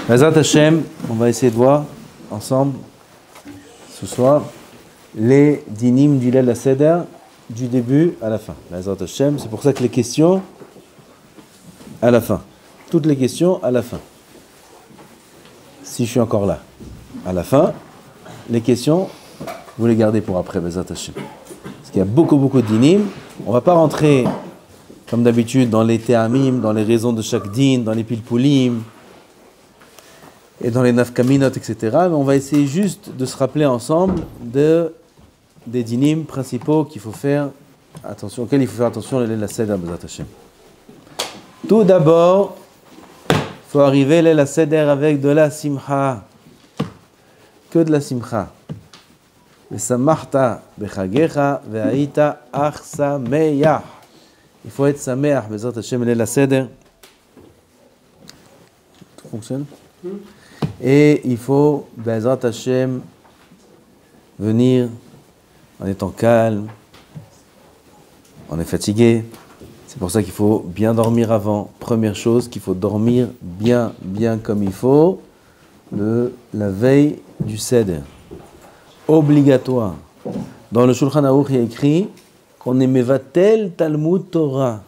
Bezrat Hashem, on va essayer de voir ensemble ce soir les dinim du Leil HaSeder du début à la fin. Bezrat Hashem, c'est pour ça que les questions à la fin. Toutes les questions à la fin. Si je suis encore là. À la fin, les questions, vous les gardez pour après, Bezrat Hashem. Parce qu'il y a beaucoup de dinim. On ne va pas rentrer, comme d'habitude, dans les théamim, dans les raisons de chaque din, dans les pilpulim, et dans les nafkaminot, etc. Mais on va essayer juste de se rappeler ensemble des dinim principaux qu'il faut faire attention, auxquels il faut faire attention le Leil HaSeder, Bezrat Hashem. Tout d'abord, il faut arriver Leil HaSeder avec de la simcha. Que de la simcha. Vesamachta bechagecha ve'aita ach sameach. Il faut être sameach, Bezrat Hashem, Leil HaSeder. Tout fonctionne? Et il faut, Bezrat Hashem, venir en étant calme, on est fatigué. C'est pour ça qu'il faut bien dormir avant. Première chose, qu'il faut dormir bien comme il faut, la veille du Seder. Obligatoire. Dans le Shulchan Aruch, il y a écrit qu'on est mevatel Talmud Torah.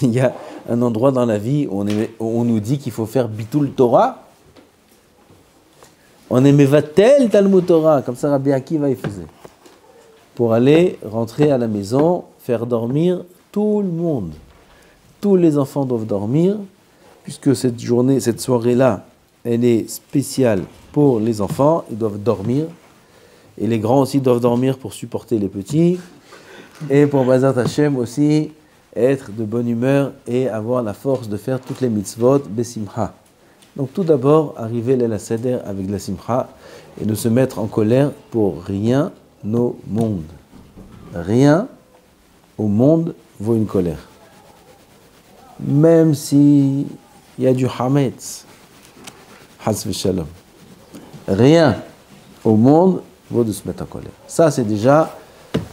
Il y a un endroit dans la vie où on nous dit qu'il faut faire bitul Torah. On est mevatel Talmud Torah, comme ça Rabbi Akiva il faisait. Pour aller rentrer à la maison, faire dormir tout le monde. Tous les enfants doivent dormir, puisque cette soirée-là, elle est spéciale pour les enfants, ils doivent dormir. Et les grands aussi doivent dormir pour supporter les petits. Et pour Bezrat Hashem aussi, être de bonne humeur et avoir la force de faire toutes les mitzvot besimcha. Donc tout d'abord, arriver Leil HaSeder avec de la simcha et ne se mettre en colère pour rien au monde. Rien au monde vaut une colère. Même s'il y a du hametz, has v'shalom. Rien au monde vaut de se mettre en colère. Ça, c'est déjà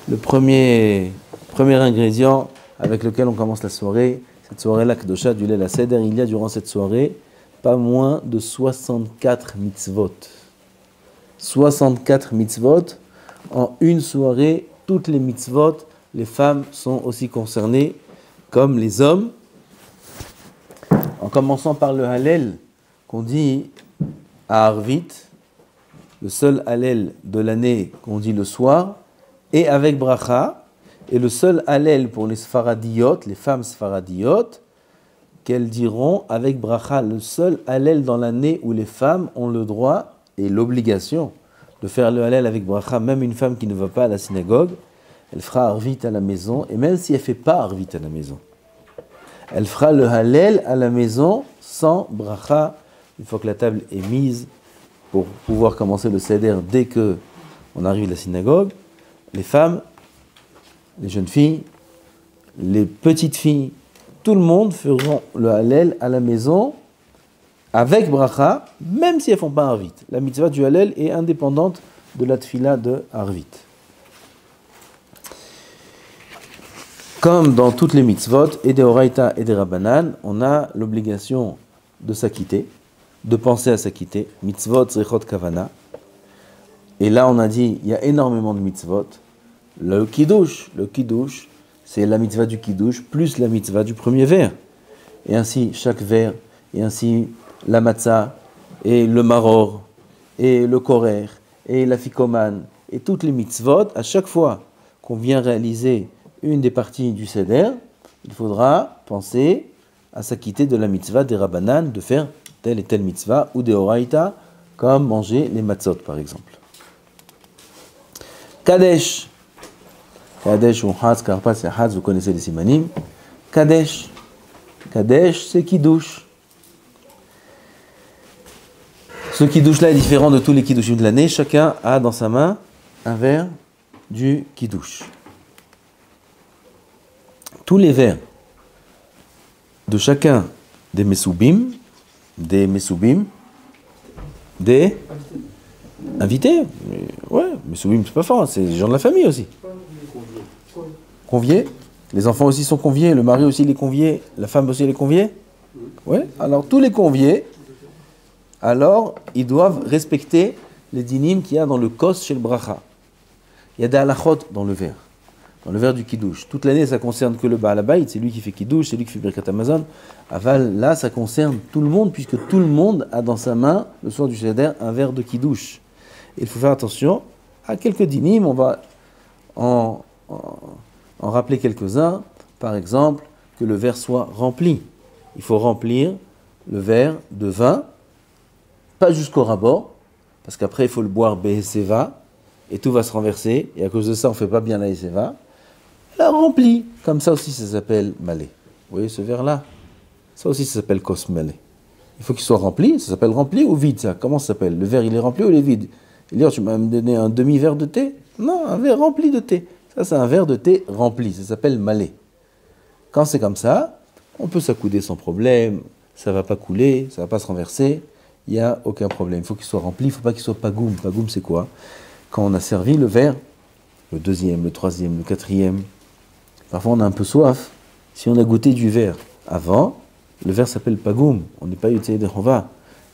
le premier ingrédient avec lequel on commence la soirée. Cette soirée-là, Kedosha du Leil HaSeder, il y a durant cette soirée pas moins de 64 mitzvot. 64 mitzvot. En une soirée, toutes les mitzvot, les femmes sont aussi concernées comme les hommes. En commençant par le Hallel qu'on dit à Arvit, le seul Hallel de l'année qu'on dit le soir, et avec bracha, et le seul Hallel pour les Sfaradiyot, les femmes Sfaradiyot, qu'elles diront avec bracha, le seul Hallel dans l'année où les femmes ont le droit et l'obligation de faire le Hallel avec bracha, même une femme qui ne va pas à la synagogue, elle fera Arvit à la maison, et même si elle ne fait pas Arvit à la maison, elle fera le Hallel à la maison sans bracha, une fois que la table est mise pour pouvoir commencer le Seder dès qu'on arrive à la synagogue. Les femmes, les jeunes filles, les petites filles, tout le monde feront le Hallel à la maison avec bracha, même si elles ne font pas Arvit. La mitzvah du Hallel est indépendante de la tfila de Arvit. Comme dans toutes les mitzvot, et des Oraita et des Rabbanan, on a l'obligation de s'acquitter, de penser à s'acquitter. Mitzvot, zrichot, kavana. Et là, on a dit, il y a énormément de mitzvot. Le kiddush, c'est la mitzvah du kiddush plus la mitzvah du premier verre. Et ainsi, chaque verre, et ainsi la matzah, et le maror, et le korer, et la fikoman, et toutes les mitzvot, à chaque fois qu'on vient réaliser une des parties du Seder, il faudra penser à s'acquitter de la mitzvah des Rabbanan, de faire telle et telle mitzvah, ou des Oraita, comme manger les matzot par exemple. Kadesh. Kadesh ou Hatz, Karpas et Hatz, vous connaissez les simanim. Kadesh. Kadesh, c'est Kiddush. Ce Kiddush-là est différent de tous les Kiddushim de l'année. Chacun a dans sa main un verre du Kiddush. Tous les verres de chacun des Mesoubim, des invités. Ouais, Mesoubim, c'est pas fort, c'est les gens de la famille aussi. Conviés. Les enfants aussi sont conviés, le mari aussi il est convié, la femme aussi elle est conviée. Ouais. Alors tous les conviés, alors ils doivent respecter les dinim qu'il y a dans le kos chez le bracha. Il y a des halachot dans le verre du kiddush. Toute l'année, ça concerne que le Baal Habayit, c'est lui qui fait kiddush, c'est lui qui fait Birkat Hamazon. Aval, là, ça concerne tout le monde, puisque tout le monde a dans sa main, le soir du Seder, un verre de kiddush. Et il faut faire attention à quelques dinim, on va en rappeler quelques-uns. Par exemple, que le verre soit rempli. Il faut remplir le verre de vin, pas jusqu'au rabord, parce qu'après, il faut le boire Beheseva, et tout va se renverser, et à cause de ça, on ne fait pas bien la Eseva. Là, rempli. Comme ça aussi, ça s'appelle malé. Vous voyez ce verre-là? Ça aussi, ça s'appelle kos malé. Il faut qu'il soit rempli. Ça s'appelle rempli ou vide, ça? Comment ça s'appelle? Le verre, il est rempli ou il est vide? Il dit, tu m'as donné un demi-verre de thé? Non, un verre rempli de thé. Ça, c'est un verre de thé rempli. Ça s'appelle malé. Quand c'est comme ça, on peut s'accouder sans problème. Ça ne va pas couler, ça ne va pas se renverser. Il n'y a aucun problème. Il faut qu'il soit rempli. Il ne faut pas qu'il soit pagoum. Pagoum, c'est quoi? Quand on a servi le verre, le deuxième, le troisième, le quatrième, parfois on a un peu soif. Si on a goûté du verre avant, le verre s'appelle pagoum. On n'est pas utilisé de chova.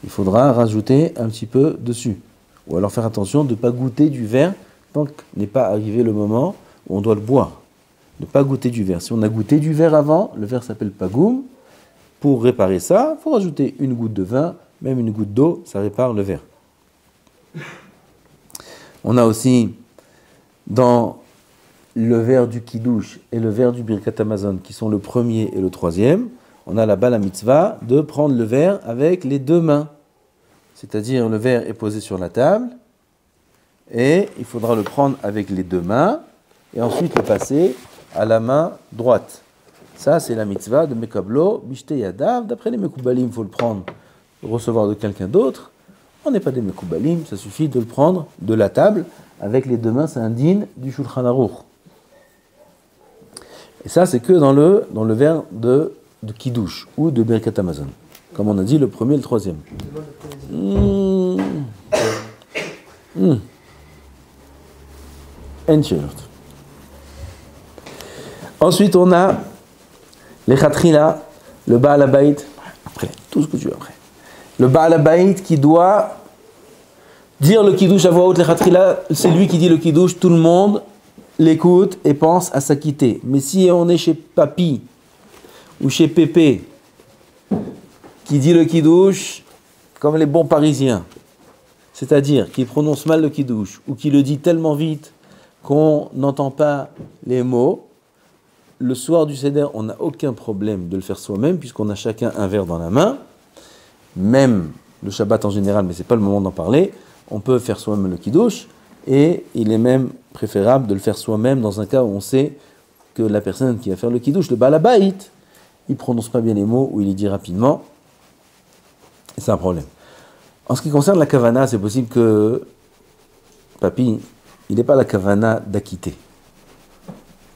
Il faudra rajouter un petit peu dessus. Ou alors faire attention de ne pas goûter du verre tant que n'est pas arrivé le moment où on doit le boire. Ne pas goûter du verre. Si on a goûté du verre avant, le verre s'appelle pagoum. Pour réparer ça, il faut rajouter une goutte de vin, même une goutte d'eau, ça répare le verre. On a aussi dans le verre du kiddush et le verre du birkat hamazon, qui sont le premier et le troisième, on a là-bas la mitzvah de prendre le verre avec les deux mains. C'est-à-dire le verre est posé sur la table et il faudra le prendre avec les deux mains et ensuite le passer à la main droite. Ça, c'est la mitzvah de Mekablo, Bishte Yadav. D'après les Mekoubalim, il faut le prendre, le recevoir de quelqu'un d'autre. On n'est pas des Mekoubalim, ça suffit de le prendre de la table. Avec les deux mains, c'est un din du Shulchan Aruch. Et ça, c'est que dans le verre de Kiddush ou de Birkat Hamazon. Comme on a dit, le premier et le troisième. Ensuite, on a les Khatrila, le Baal Habayit, après, tout ce que tu veux après. Le Baal Habayit qui doit dire le Kiddush à voix haute, les Khatrila, c'est lui qui dit le Kiddush, tout le monde l'écoute et pense à s'acquitter. Mais si on est chez Papi ou chez Pépé, qui dit le Kiddush comme les bons Parisiens, c'est-à-dire qui prononce mal le Kiddush ou qui le dit tellement vite qu'on n'entend pas les mots, le soir du Seder, on n'a aucun problème de le faire soi-même, puisqu'on a chacun un verre dans la main, même le Shabbat en général, mais ce n'est pas le moment d'en parler, on peut faire soi-même le Kiddush, et il est même préférable de le faire soi-même dans un cas où on sait que la personne qui va faire le Kiddush, le Baal Habayit, il ne prononce pas bien les mots, ou il les dit rapidement, et c'est un problème. En ce qui concerne la kavana, c'est possible que Papi, il n'est pas la kavana d'acquitter.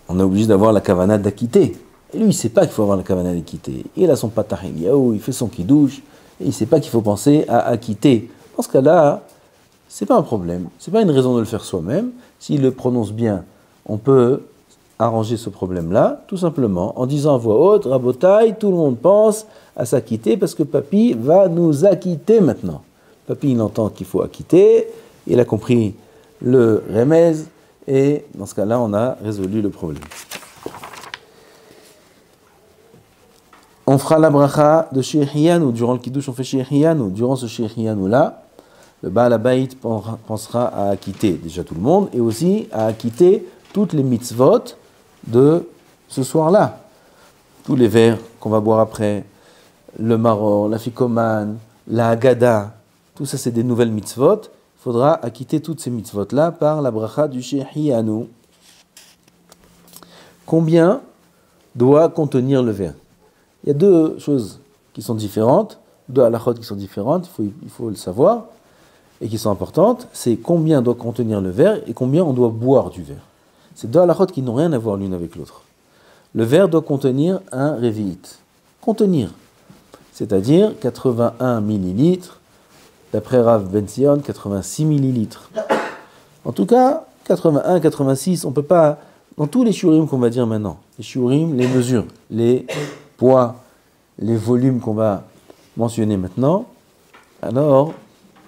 On est obligé d'avoir la kavana d'acquitter. Et lui, il ne sait pas qu'il faut avoir la kavana d'acquitter. Il a son patah Eliyahu, il fait son kiddush, et il ne sait pas qu'il faut penser à acquitter. Dans ce cas-là, ce n'est pas un problème. Ce n'est pas une raison de le faire soi-même. S'il le prononce bien, on peut arranger ce problème-là, tout simplement, en disant à voix haute, Rabotai, tout le monde pense à s'acquitter, parce que Papi va nous acquitter maintenant. Papi, il entend qu'il faut acquitter, il a compris le remez, et dans ce cas-là, on a résolu le problème. On fera la bracha de Shehianu, durant le Kiddush, on fait Shehianu. Durant ce Shehianu-là, le Baal Habayit pensera à acquitter déjà tout le monde, et aussi à acquitter toutes les mitzvot de ce soir-là. Tous les verres qu'on va boire après, le maror, la ficomane, la haggadah, tout ça c'est des nouvelles mitzvot. Il faudra acquitter toutes ces mitzvot-là par la bracha du Shehianu. Combien doit contenir le verre? Il y a deux choses qui sont différentes, deux halachot qui sont différentes, il faut le savoir, et qui sont importantes. C'est combien doit contenir le verre et combien on doit boire du verre. C'est deux halachot qui n'ont rien à voir l'une avec l'autre. Le verre doit contenir un révi'it. Contenir, c'est-à-dire 81 millilitres, d'après Rav Ben Sion, 86 millilitres. En tout cas, 81, 86, on ne peut pas... Dans tous les shiurim qu'on va dire maintenant, les shiurim, les mesures, les poids, les volumes qu'on va mentionner maintenant, alors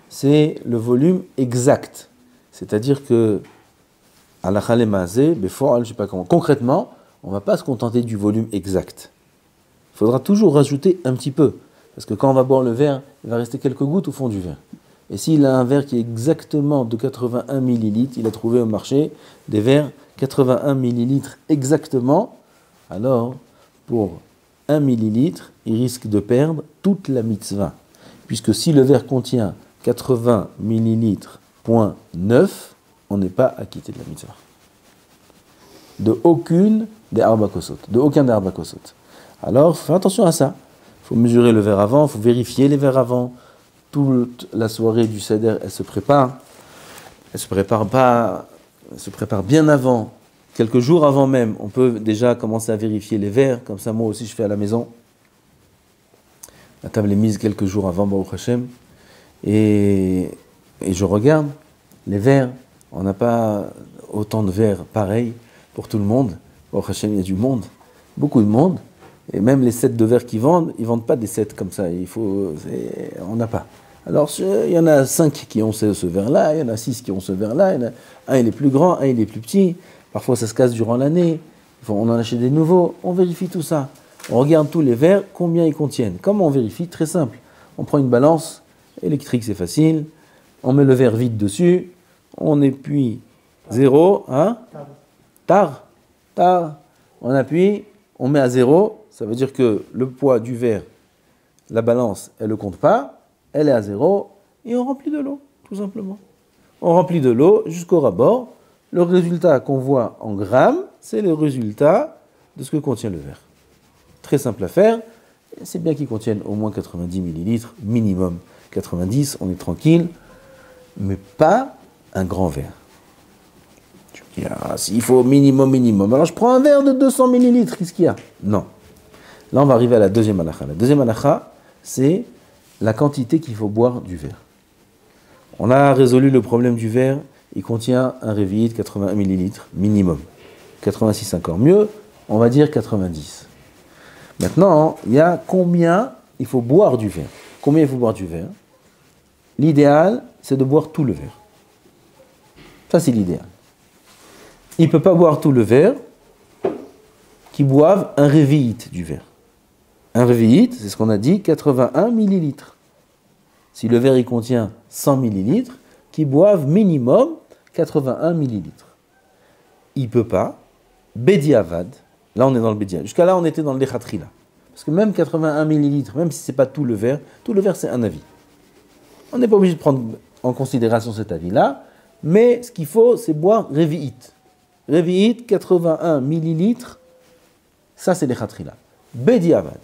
c'est le volume exact. C'est-à-dire que, à la chalemazé, je sais pas comment, concrètement, on ne va pas se contenter du volume exact. Il faudra toujours rajouter un petit peu. Parce que quand on va boire le verre, il va rester quelques gouttes au fond du verre. Et s'il a un verre qui est exactement de 81 millilitres, il a trouvé au marché des verres 81 millilitres exactement, alors pour 1 millilitre, il risque de perdre toute la mitzvah. Puisque si le verre contient 80 millilitres, point 9, on n'est pas acquitté de la mitzvah. De aucune des arba kosot, de aucun des arba kosot. Alors, fais attention à ça. Il faut mesurer le verre avant, il faut vérifier les verres avant. Toute la soirée du seder, elle se prépare. Elle se prépare bien avant, quelques jours avant même. On peut déjà commencer à vérifier les verres, comme ça moi aussi je fais à la maison. La table est mise quelques jours avant, Baruch Hashem. Et je regarde les verres. On n'a pas autant de verres pareils pour tout le monde. Baruch Hashem, il y a du monde, beaucoup de monde. Et même les sets de verres qu'ils vendent, ils ne vendent pas des sets comme ça. On n'a pas. Alors, il y en a 5 qui ont ce verre-là, il y en a 6 qui ont ce verre-là. Un, il est plus grand, un, il est plus petit. Parfois, ça se casse durant l'année. On en achète des nouveaux. On vérifie tout ça. On regarde tous les verres, combien ils contiennent. Comment on vérifie? Très simple. On prend une balance électrique, c'est facile. On met le verre vide dessus. On appuie 0. Hein? Tar. On appuie, on met à 0. Ça veut dire que le poids du verre, la balance, elle ne le compte pas, elle est à 0, et on remplit de l'eau, tout simplement. On remplit de l'eau jusqu'au rabord. Le résultat qu'on voit en grammes, c'est le résultat de ce que contient le verre. Très simple à faire. C'est bien qu'il contienne au moins 90 millilitres, minimum 90, on est tranquille, mais pas un grand verre. Tu me dis, s'il faut minimum, alors je prends un verre de 200 millilitres, qu'est-ce qu'il y a? Non. Là, on va arriver à la deuxième halakha. La deuxième halakha, c'est la quantité qu'il faut boire du verre. On a résolu le problème du verre. Il contient un révit de 81 millilitres minimum. 86 encore mieux, on va dire 90. Maintenant, il y a combien il faut boire du verre. Combien il faut boire du verre? L'idéal, c'est de boire tout le verre. Ça, c'est l'idéal. Il ne peut pas boire tout le verre qui boivent un révit du verre. Un révit, c'est ce qu'on a dit, 81 millilitres. Si le verre il contient 100 millilitres, qui boivent minimum 81 millilitres. Il ne peut pas, Bediavad, là on est dans le Bediavad. Jusqu'à là on était dans le Lechatri là. Parce que même 81 millilitres, même si ce n'est pas tout le verre c'est un avis. On n'est pas obligé de prendre en considération cet avis-là, mais ce qu'il faut c'est boire Révi'it. Révi'it, 81 millilitres, ça c'est Lechatri là. Bediavad.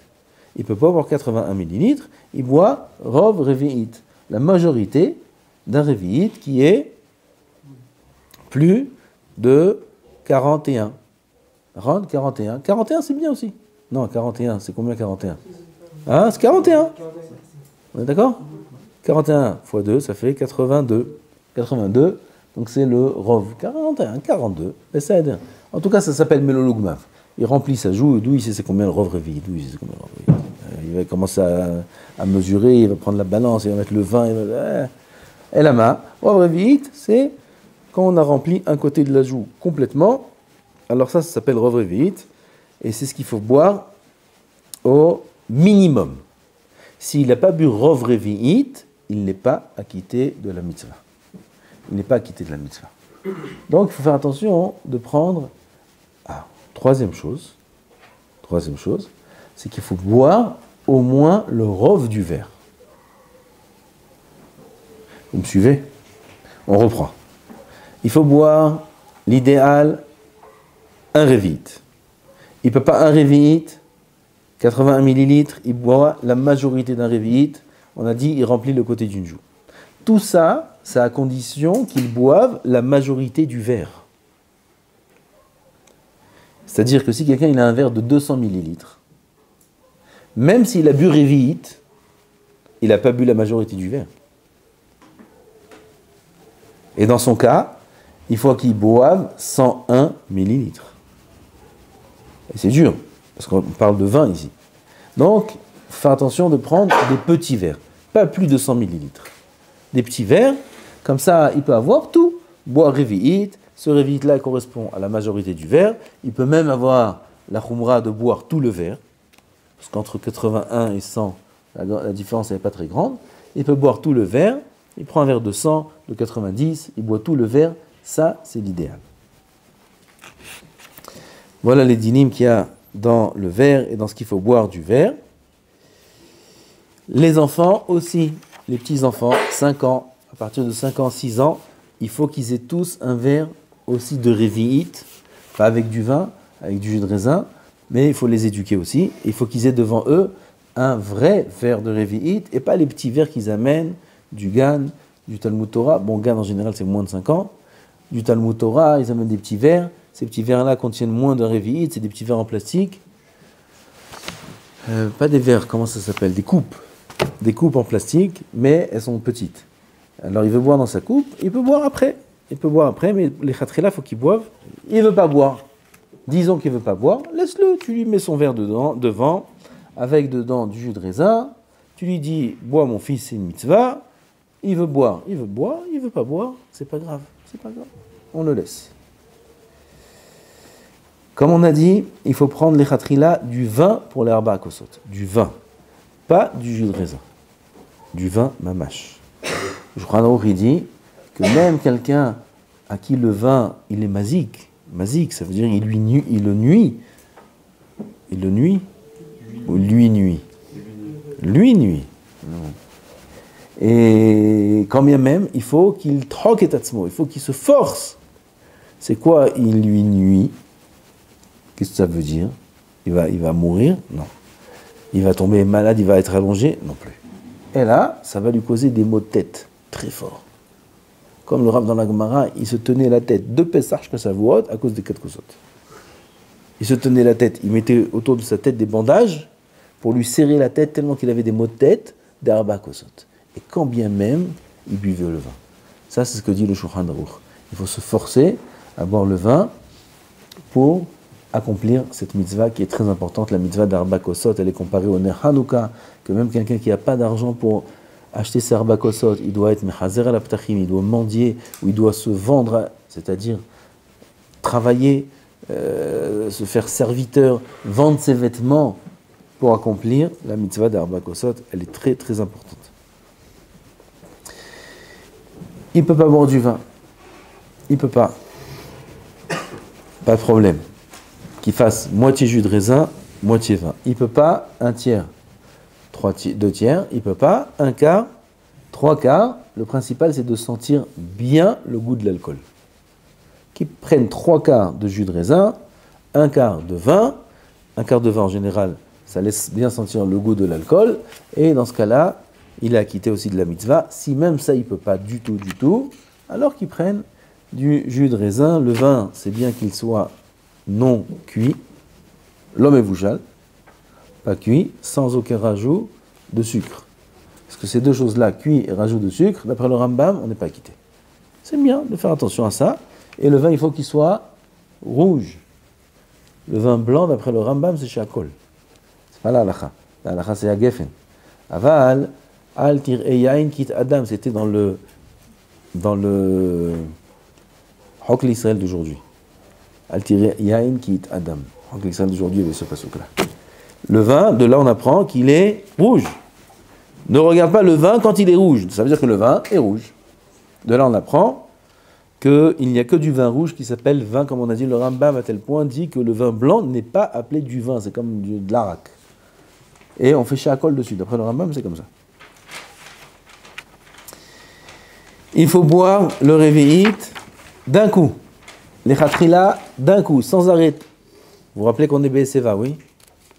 Il ne peut pas boire 81 millilitres, il boit Rov Révi'it. La majorité d'un Révi'it qui est plus de 41. 41. 41 c'est bien aussi. Non, 41, c'est combien 41? Hein, c'est 41. On est d'accord? 41 x 2, ça fait 82. 82, donc c'est le Rov. 41, 42. Et ça aide. En tout cas, ça s'appelle Melolugmav. Il remplit sa joue, d'où il sait c'est combien le Rov Révi'it. Il va commencer à mesurer, il va prendre la balance, il va mettre le vin, et la main. Rov Révi'it, c'est quand on a rempli un côté de la joue complètement. Alors ça s'appelle Rov Révi'it, et c'est ce qu'il faut boire au minimum. S'il n'a pas bu Rov Révi'it, il n'est pas acquitté de la mitzvah. Il n'est pas acquitté de la mitzvah. Donc il faut faire attention de prendre... Troisième chose, c'est qu'il faut boire au moins le Rov du verre. Vous me suivez? On reprend. Il faut boire, l'idéal, un Révi'it. Il ne peut pas un Révi'it, 81 millilitres, il boit la majorité d'un Révi'it. On a dit, il remplit le côté d'une joue. Tout ça, c'est à condition qu'il boive la majorité du verre. C'est-à-dire que si quelqu'un il a un verre de 200 millilitres, même s'il a bu Révi'it, il n'a pas bu la majorité du verre. Et dans son cas, il faut qu'il boive 101 millilitres. Et c'est dur, parce qu'on parle de vin ici. Donc, il faut faire attention de prendre des petits verres. pas plus de 100 millilitres. Des petits verres, comme ça, il peut avoir tout. Boire révi'it, ce révi'it-là correspond à la majorité du verre. Il peut même avoir la khumra de boire tout le verre, parce qu'entre 81 et 100, la différence n'est pas très grande. Il peut boire tout le verre, il prend un verre de 100, de 90, il boit tout le verre, ça c'est l'idéal. Voilà les dynimes qu'il y a dans le verre et dans ce qu'il faut boire du verre. Les enfants aussi, les petits-enfants, 5 ans, à partir de 5 ans, 6 ans, il faut qu'ils aient tous un verre aussi de révi'it, pas avec du vin, avec du jus de raisin, mais il faut les éduquer aussi. Il faut qu'ils aient devant eux un vrai verre de révi'it et pas les petits verres qu'ils amènent du Gan, du Talmud Torah. Bon, Gan en général c'est moins de 5 ans. Du Talmud Torah, ils amènent des petits verres. Ces petits verres-là contiennent moins de révi'it, c'est des petits verres en plastique. Pas des verres, comment ça s'appelle? Des coupes. Des coupes en plastique, mais elles sont petites. Alors il veut boire dans sa coupe, il peut boire après. Il peut boire après, mais les khatrila, il faut qu'il boive. Il ne veut pas boire. Disons qu'il ne veut pas boire, laisse-le. Tu lui mets son verre devant, avec dedans du jus de raisin. Tu lui dis, bois mon fils, c'est une mitzvah. Il veut boire, il veut boire. Il ne veut pas boire, c'est pas grave. C'est pas grave. On le laisse. Comme on a dit, il faut prendre les khatrila du vin pour les arba kosot. Du vin. Pas du jus de raisin. Du vin mamash. Shulchan Aruch dit que même quelqu'un à qui le vin, il est mazik, ça veut dire il le nuit. Il le nuit ou lui nuit. Lui nuit. Et quand bien même, il faut qu'il troque et tatsmo, il faut qu'il se force. C'est quoi il lui nuit? Qu'est-ce que ça veut dire? Il va mourir? Non. Il va tomber malade, il va être allongé? Non plus. Et là, ça va lui causer des maux de tête très forts. Comme le Rav dans la Gemara, il se tenait la tête de Pessach que Shavuot à cause des 4 kosot. Il se tenait la tête, il mettait autour de sa tête des bandages pour lui serrer la tête tellement qu'il avait des maux de tête, des arba kosot. Et quand bien même, il buvait le vin. Ça, c'est ce que dit le Shulchan Aruch. Il faut se forcer à boire le vin pour accomplir cette mitzvah qui est très importante. La mitzvah d'arba kosot, elle est comparée au ner Hanouka, que même quelqu'un qui n'a pas d'argent pour acheter ses arba kosot, il doit être mechazer al aptachim, il doit mendier, ou il doit se vendre, c'est-à-dire travailler, se faire serviteur, vendre ses vêtements pour accomplir la mitzvah d'arba kosot. Elle est très très importante. Il ne peut pas boire du vin. Il ne peut pas. Pas de problème. Qu'il fasse moitié jus de raisin, moitié vin. Il ne peut pas un tiers, 2 tiers. Il ne peut pas un quart, 3 quarts. Le principal, c'est de sentir bien le goût de l'alcool. Qu'il prenne 3 quarts de jus de raisin, 1 quart de vin. 1 quart de vin, en général, ça laisse bien sentir le goût de l'alcool. Et dans ce cas-là, il a acquitté aussi de la mitzvah. Si même ça, il ne peut pas du tout, alors qu'il prenne du jus de raisin. Le vin, c'est bien qu'il soit non cuit. L'homme est voujal, pas cuit, sans aucun rajout de sucre. Parce que ces deux choses-là, cuit et rajout de sucre, d'après le Rambam, on n'est pas acquitté. C'est bien de faire attention à ça. Et le vin, il faut qu'il soit rouge. Le vin blanc, d'après le Rambam, c'est shakol. C'est pas la halakha. La halakha, c'est agefen. Aval, al tir e yain kit adam, c'était dans le Hok l'Israël d'aujourd'hui. Al tir e yain kit adam. Hok l'Israël d'aujourd'hui, il y avait ce passouk-là. Le vin, de là on apprend qu'il est rouge. Ne regarde pas le vin quand il est rouge. Ça veut dire que le vin est rouge. De là on apprend qu'il n'y a que du vin rouge qui s'appelle vin, comme on a dit, le Rambam à tel point dit que le vin blanc n'est pas appelé du vin, c'est comme de l'arak. Et on fait shakol dessus. D'après le Rambam, c'est comme ça. Il faut boire le réveillite d'un coup. Les khatrila d'un coup, sans arrêt. Vous vous rappelez qu'on est BSEVA, oui?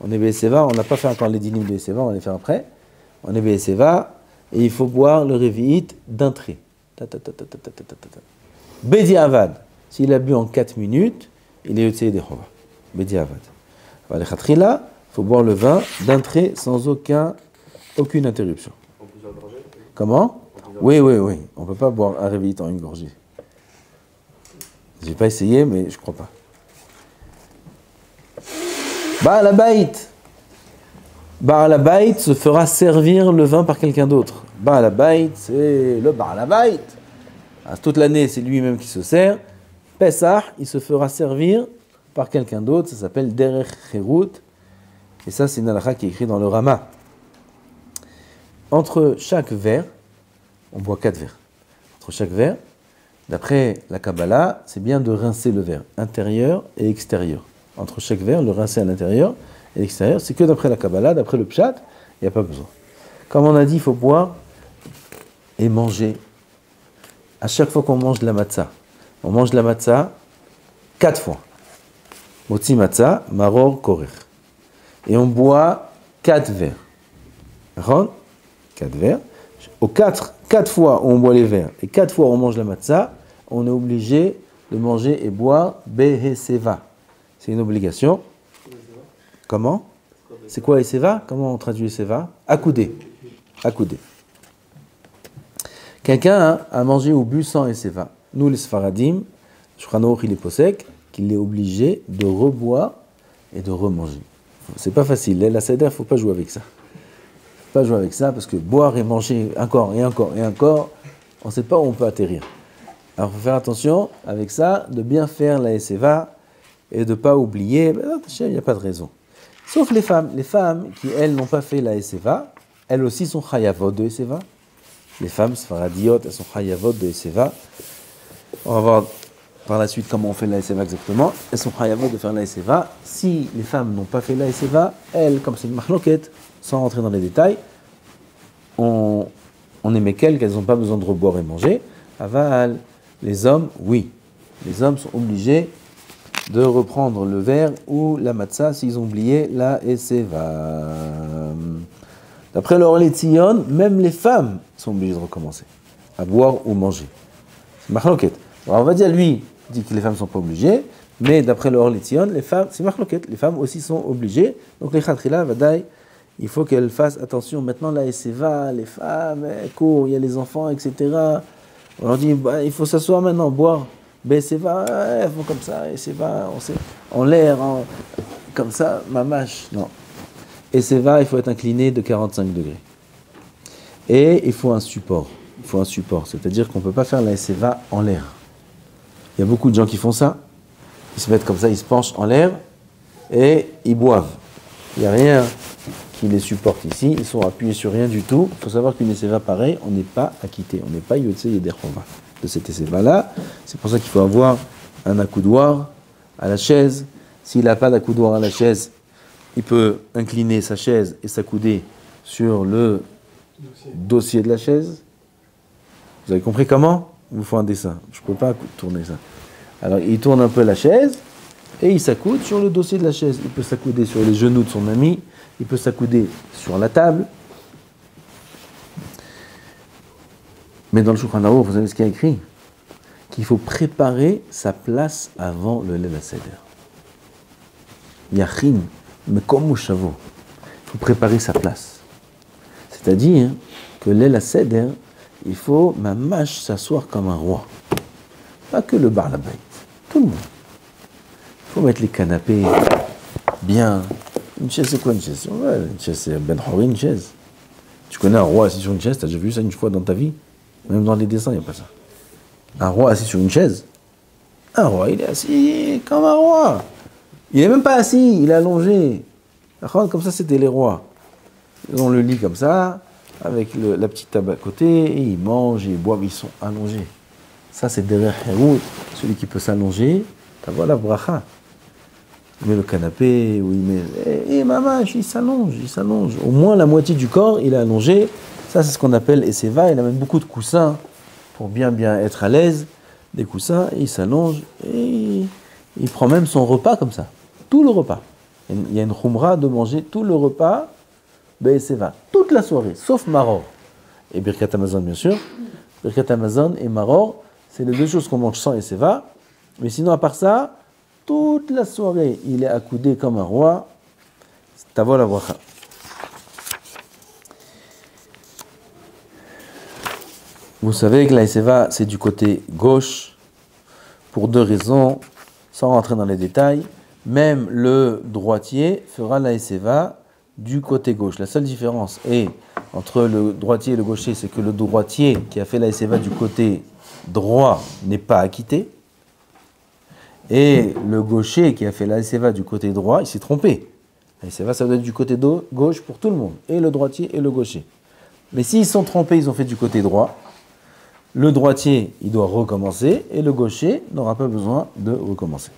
On est BSEVA, on n'a pas fait encore les dynimes BSEVA, on va les faire après. On est BSEVA, et il faut boire le réveillite d'un trait. Bedi Avad. S'il a bu en 4 minutes, il est Yotzei Dechova. Bedi Avad. Les khatrila, il faut boire le vin d'un trait sans aucune interruption. Comment? Oui. On ne peut pas boire un réveillite en une gorgée. Je n'ai pas essayé, mais je ne crois pas. Baal Habayit. Baal Habayit se fera servir le vin par quelqu'un d'autre. Baal Habayit, c'est le Baal Habayit. Toute l'année, c'est lui-même qui se sert. Pesach, il se fera servir par quelqu'un d'autre. Ça s'appelle Derech Cherut. Et ça, c'est une halakha qui est écrite dans le Rama. Entre chaque verre, on boit 4 verres. Entre chaque verre, d'après la Kabbalah, c'est bien de rincer le verre, intérieur et extérieur. Entre chaque verre, le rincer à l'intérieur et l'extérieur, c'est que d'après la Kabbalah, d'après le Pshat, il n'y a pas besoin. Comme on a dit, il faut boire et manger. À chaque fois qu'on mange de la matzah, on mange de la matzah 4 fois. Motzi matzah, maror korer. Et on boit 4 verres. D'accord ? 4 verres. Aux 4 fois où on boit les verres et 4 fois où on mange la matzah, on est obligé de manger et boire beheseva. C'est une obligation. Comment ? C'est quoi eseva ? Comment on traduit eseva ? Accoudé. Accoudé. Quelqu'un a mangé ou bu sans eseva. Nous, les Sfaradim, Shulchan Aruch, il est posek, qu'il est obligé de reboire et de remanger. C'est pas facile. La seder, il ne faut pas jouer avec ça. Pas jouer avec ça parce que boire et manger encore et encore et encore, on ne sait pas où on peut atterrir. Alors il faut faire attention avec ça, de bien faire la SEVA et de ne pas oublier, il n'y a pas de raison. Sauf les femmes. Les femmes qui, elles, n'ont pas fait la SEVA, elles aussi sont chayavot de SEVA. Les femmes sfaradiotes, elles sont chayavot de SEVA. On va voir par la suite comment on fait la SEVA exactement. Elles sont chayavot de faire la SEVA. Si les femmes n'ont pas fait la SEVA, elles, comme c'est une machloket, sans rentrer dans les détails, on émet qu'elles n'ont pas besoin de reboire et manger. Aval, les hommes, oui. Les hommes sont obligés de reprendre le verre ou la matzah s'ils ont oublié la eseva. D'après le Orlet Tzion, même les femmes sont obligées de recommencer à boire ou manger. C'est machloket. Alors on va dire, lui, dit que les femmes ne sont pas obligées, mais d'après le Orlet Tzion, les femmes, c'est machloket, les femmes aussi sont obligées. Donc les khatrila, vadaï, il faut qu'elles fassent attention. Maintenant, la SEVA, les femmes, elles courent, il y a les enfants, etc. On leur dit, il faut s'asseoir maintenant, boire. SEVA, elles font comme ça, SEVA, en l'air, comme ça, mamache. Non. SEVA, il faut être incliné de 45 degrés. Et il faut un support. Il faut un support, c'est-à-dire qu'on ne peut pas faire la SEVA en l'air. Il y a beaucoup de gens qui font ça. Ils se mettent comme ça, ils se penchent en l'air et ils boivent. Il n'y a rien qui les supporte ici, ils sont appuyés sur rien du tout. Il faut savoir qu'une SEVA pareille, on n'est pas acquitté, on n'est pas Yotze Yeder Chova de cette SEVA-là. C'est pour ça qu'il faut avoir un accoudoir à la chaise. S'il n'a pas d'accoudoir à la chaise, il peut incliner sa chaise et s'accouder sur le dossier de la chaise. Vous avez compris comment ? Il vous faut un dessin. Je ne peux pas tourner ça. Alors, il tourne un peu la chaise et il s'accoude sur le dossier de la chaise. Il peut s'accouder sur les genoux de son ami. Il peut s'accouder sur la table. Mais dans le Shulchan Aruch, vous savez ce qu'il y a écrit ? Qu'il faut préparer sa place avant le Leil HaSeder. Yachin, mais comme Mouchavo. Il faut préparer sa place. C'est-à-dire que le Leil HaSeder, il faut mamash s'asseoir comme un roi. Pas que le Baal Habayit. Tout le monde. Il faut mettre les canapés bien. Une chaise, c'est quoi une chaise ? Ouais, une chaise, c'est Ben Hori, une chaise. Tu connais un roi assis sur une chaise ? T'as déjà vu ça une fois dans ta vie ? Même dans les dessins, il n'y a pas ça. Un roi assis sur une chaise ? Un roi, il est assis comme un roi. Il n'est même pas assis, il est allongé. Comme ça, c'était les rois. Ils ont le lit comme ça, avec la petite table à côté, et ils mangent, ils boivent, ils sont allongés. Ça, c'est derrière Héroud, celui qui peut s'allonger. T'as vu la bracha. Il met le canapé, ou il met... Et mamache, il s'allonge. Au moins la moitié du corps, il est allongé. Ça, c'est ce qu'on appelle Eseva. Il amène beaucoup de coussins pour bien être à l'aise. Des coussins, et il s'allonge. Et il prend même son repas comme ça. Tout le repas. Il y a une khumra de manger tout le repas, Eseva. Toute la soirée, sauf Maror. Et Birkat Hamazon, bien sûr. Birkat Hamazon et Maror, c'est les deux choses qu'on mange sans Eseva. Mais sinon, à part ça, toute la soirée, il est accoudé comme un roi. Tavo la bracha. Vous savez que la Eseva, c'est du côté gauche, pour 2 raisons, sans rentrer dans les détails. Même le droitier fera la Eseva du côté gauche. La seule différence est entre le droitier et le gaucher, c'est que le droitier qui a fait la Eseva du côté droit n'est pas acquitté. Et le gaucher qui a fait la Eseva du côté droit, il s'est trompé. La Eseva, ça doit être du côté gauche pour tout le monde, et le droitier et le gaucher. Mais s'ils sont trompés, ils ont fait du côté droit, le droitier, il doit recommencer, et le gaucher n'aura pas besoin de recommencer.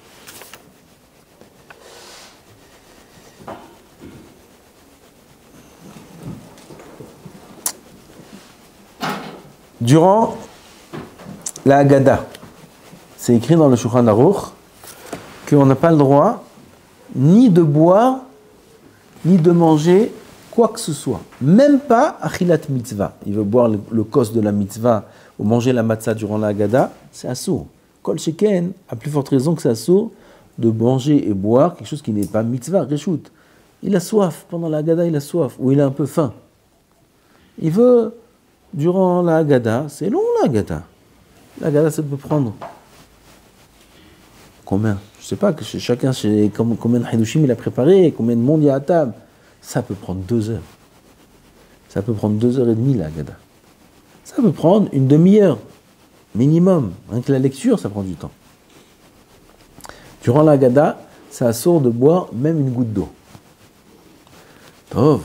Durant la Haggadah, c'est écrit dans le Shulchan Aruch qu'on n'a pas le droit ni de boire, ni de manger quoi que ce soit. Même pas achilat mitzvah. Il veut boire le kos de la mitzvah ou manger la matzah durant la Haggadah, c'est assour. Kol sheken, à plus forte raison que c'est assour de manger et boire quelque chose qui n'est pas mitzvah, reshut. Il a soif, pendant la Haggadah il a soif, ou il a un peu faim. Il veut, durant la Haggadah, c'est long la Haggadah. La Haggadah ça peut prendre combien? Je ne sais pas, chacun sait combien de Hidushim il a préparé, combien de monde il y a à table. Ça peut prendre 2 heures. Ça peut prendre 2h30 la Haggadah. Ça peut prendre une demi-heure, minimum. Rien que la lecture, ça prend du temps. Durant la Haggadah, c'est assourd de boire même une goutte d'eau. Tov,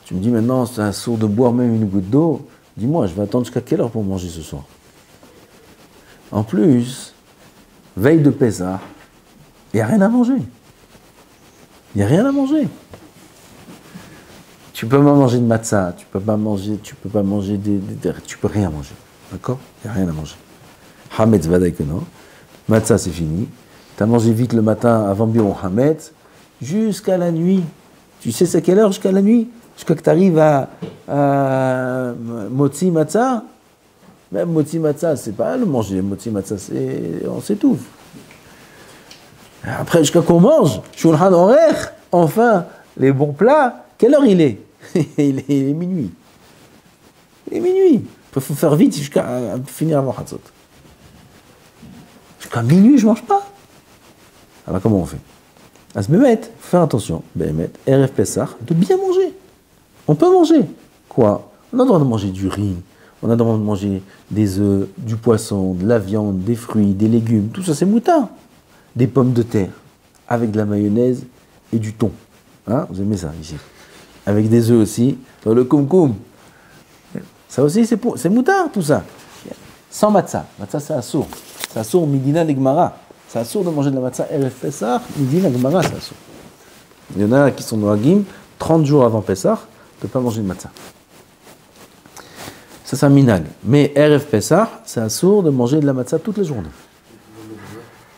tu me dis maintenant, c'est assourd de boire même une goutte d'eau. Dis-moi, je vais attendre jusqu'à quelle heure pour manger ce soir? En plus, veille de Pessah, il n'y a rien à manger. Il n'y a rien à manger. Tu peux pas manger de matzah, tu peux pas manger tu peux rien manger. D'accord? Il n'y a rien à manger. Hametz vadaï que non. Matzah c'est fini. Tu as mangé vite le matin avant Biron Hametz, jusqu'à la nuit. Tu sais c'est quelle heure jusqu'à la nuit? Jusqu'à que tu arrives à Motzi Matzah. Même Motzi Matzah, c'est pas le manger. Motzi Matzah, on s'étouffe. Après, jusqu'à qu'on mange, Shulchan Aruch, enfin, les bons plats, quelle heure il est? il est minuit. Il est minuit. Il faut faire vite jusqu'à finir avant Hatzot. Jusqu'à minuit, je ne mange pas. Alors comment on fait? À ce Bémet, il faut faire attention, Bémet, Erev Pessah, de bien manger. On peut manger. Quoi? On a le droit de manger du riz, on a le droit de manger des œufs, du poisson, de la viande, des fruits, des légumes, tout ça c'est moutard. Des pommes de terre, avec de la mayonnaise et du thon. Hein? Vous aimez ça ici? Avec des œufs aussi, dans le koum-koum. Ça aussi c'est moutard tout ça. Sans matzah. Matzah c'est assour. C'est assour midina l'egmara. C'est assour de manger de la matzah Erev Pessah, midina l'egmara c'est assour. Il y en a qui sont noagim 30 jours avant Pessah de ne pas manger de matzah. Ça c'est un minag. Mais Erev Pessah, c'est assour de manger de la matzah toutes les journées.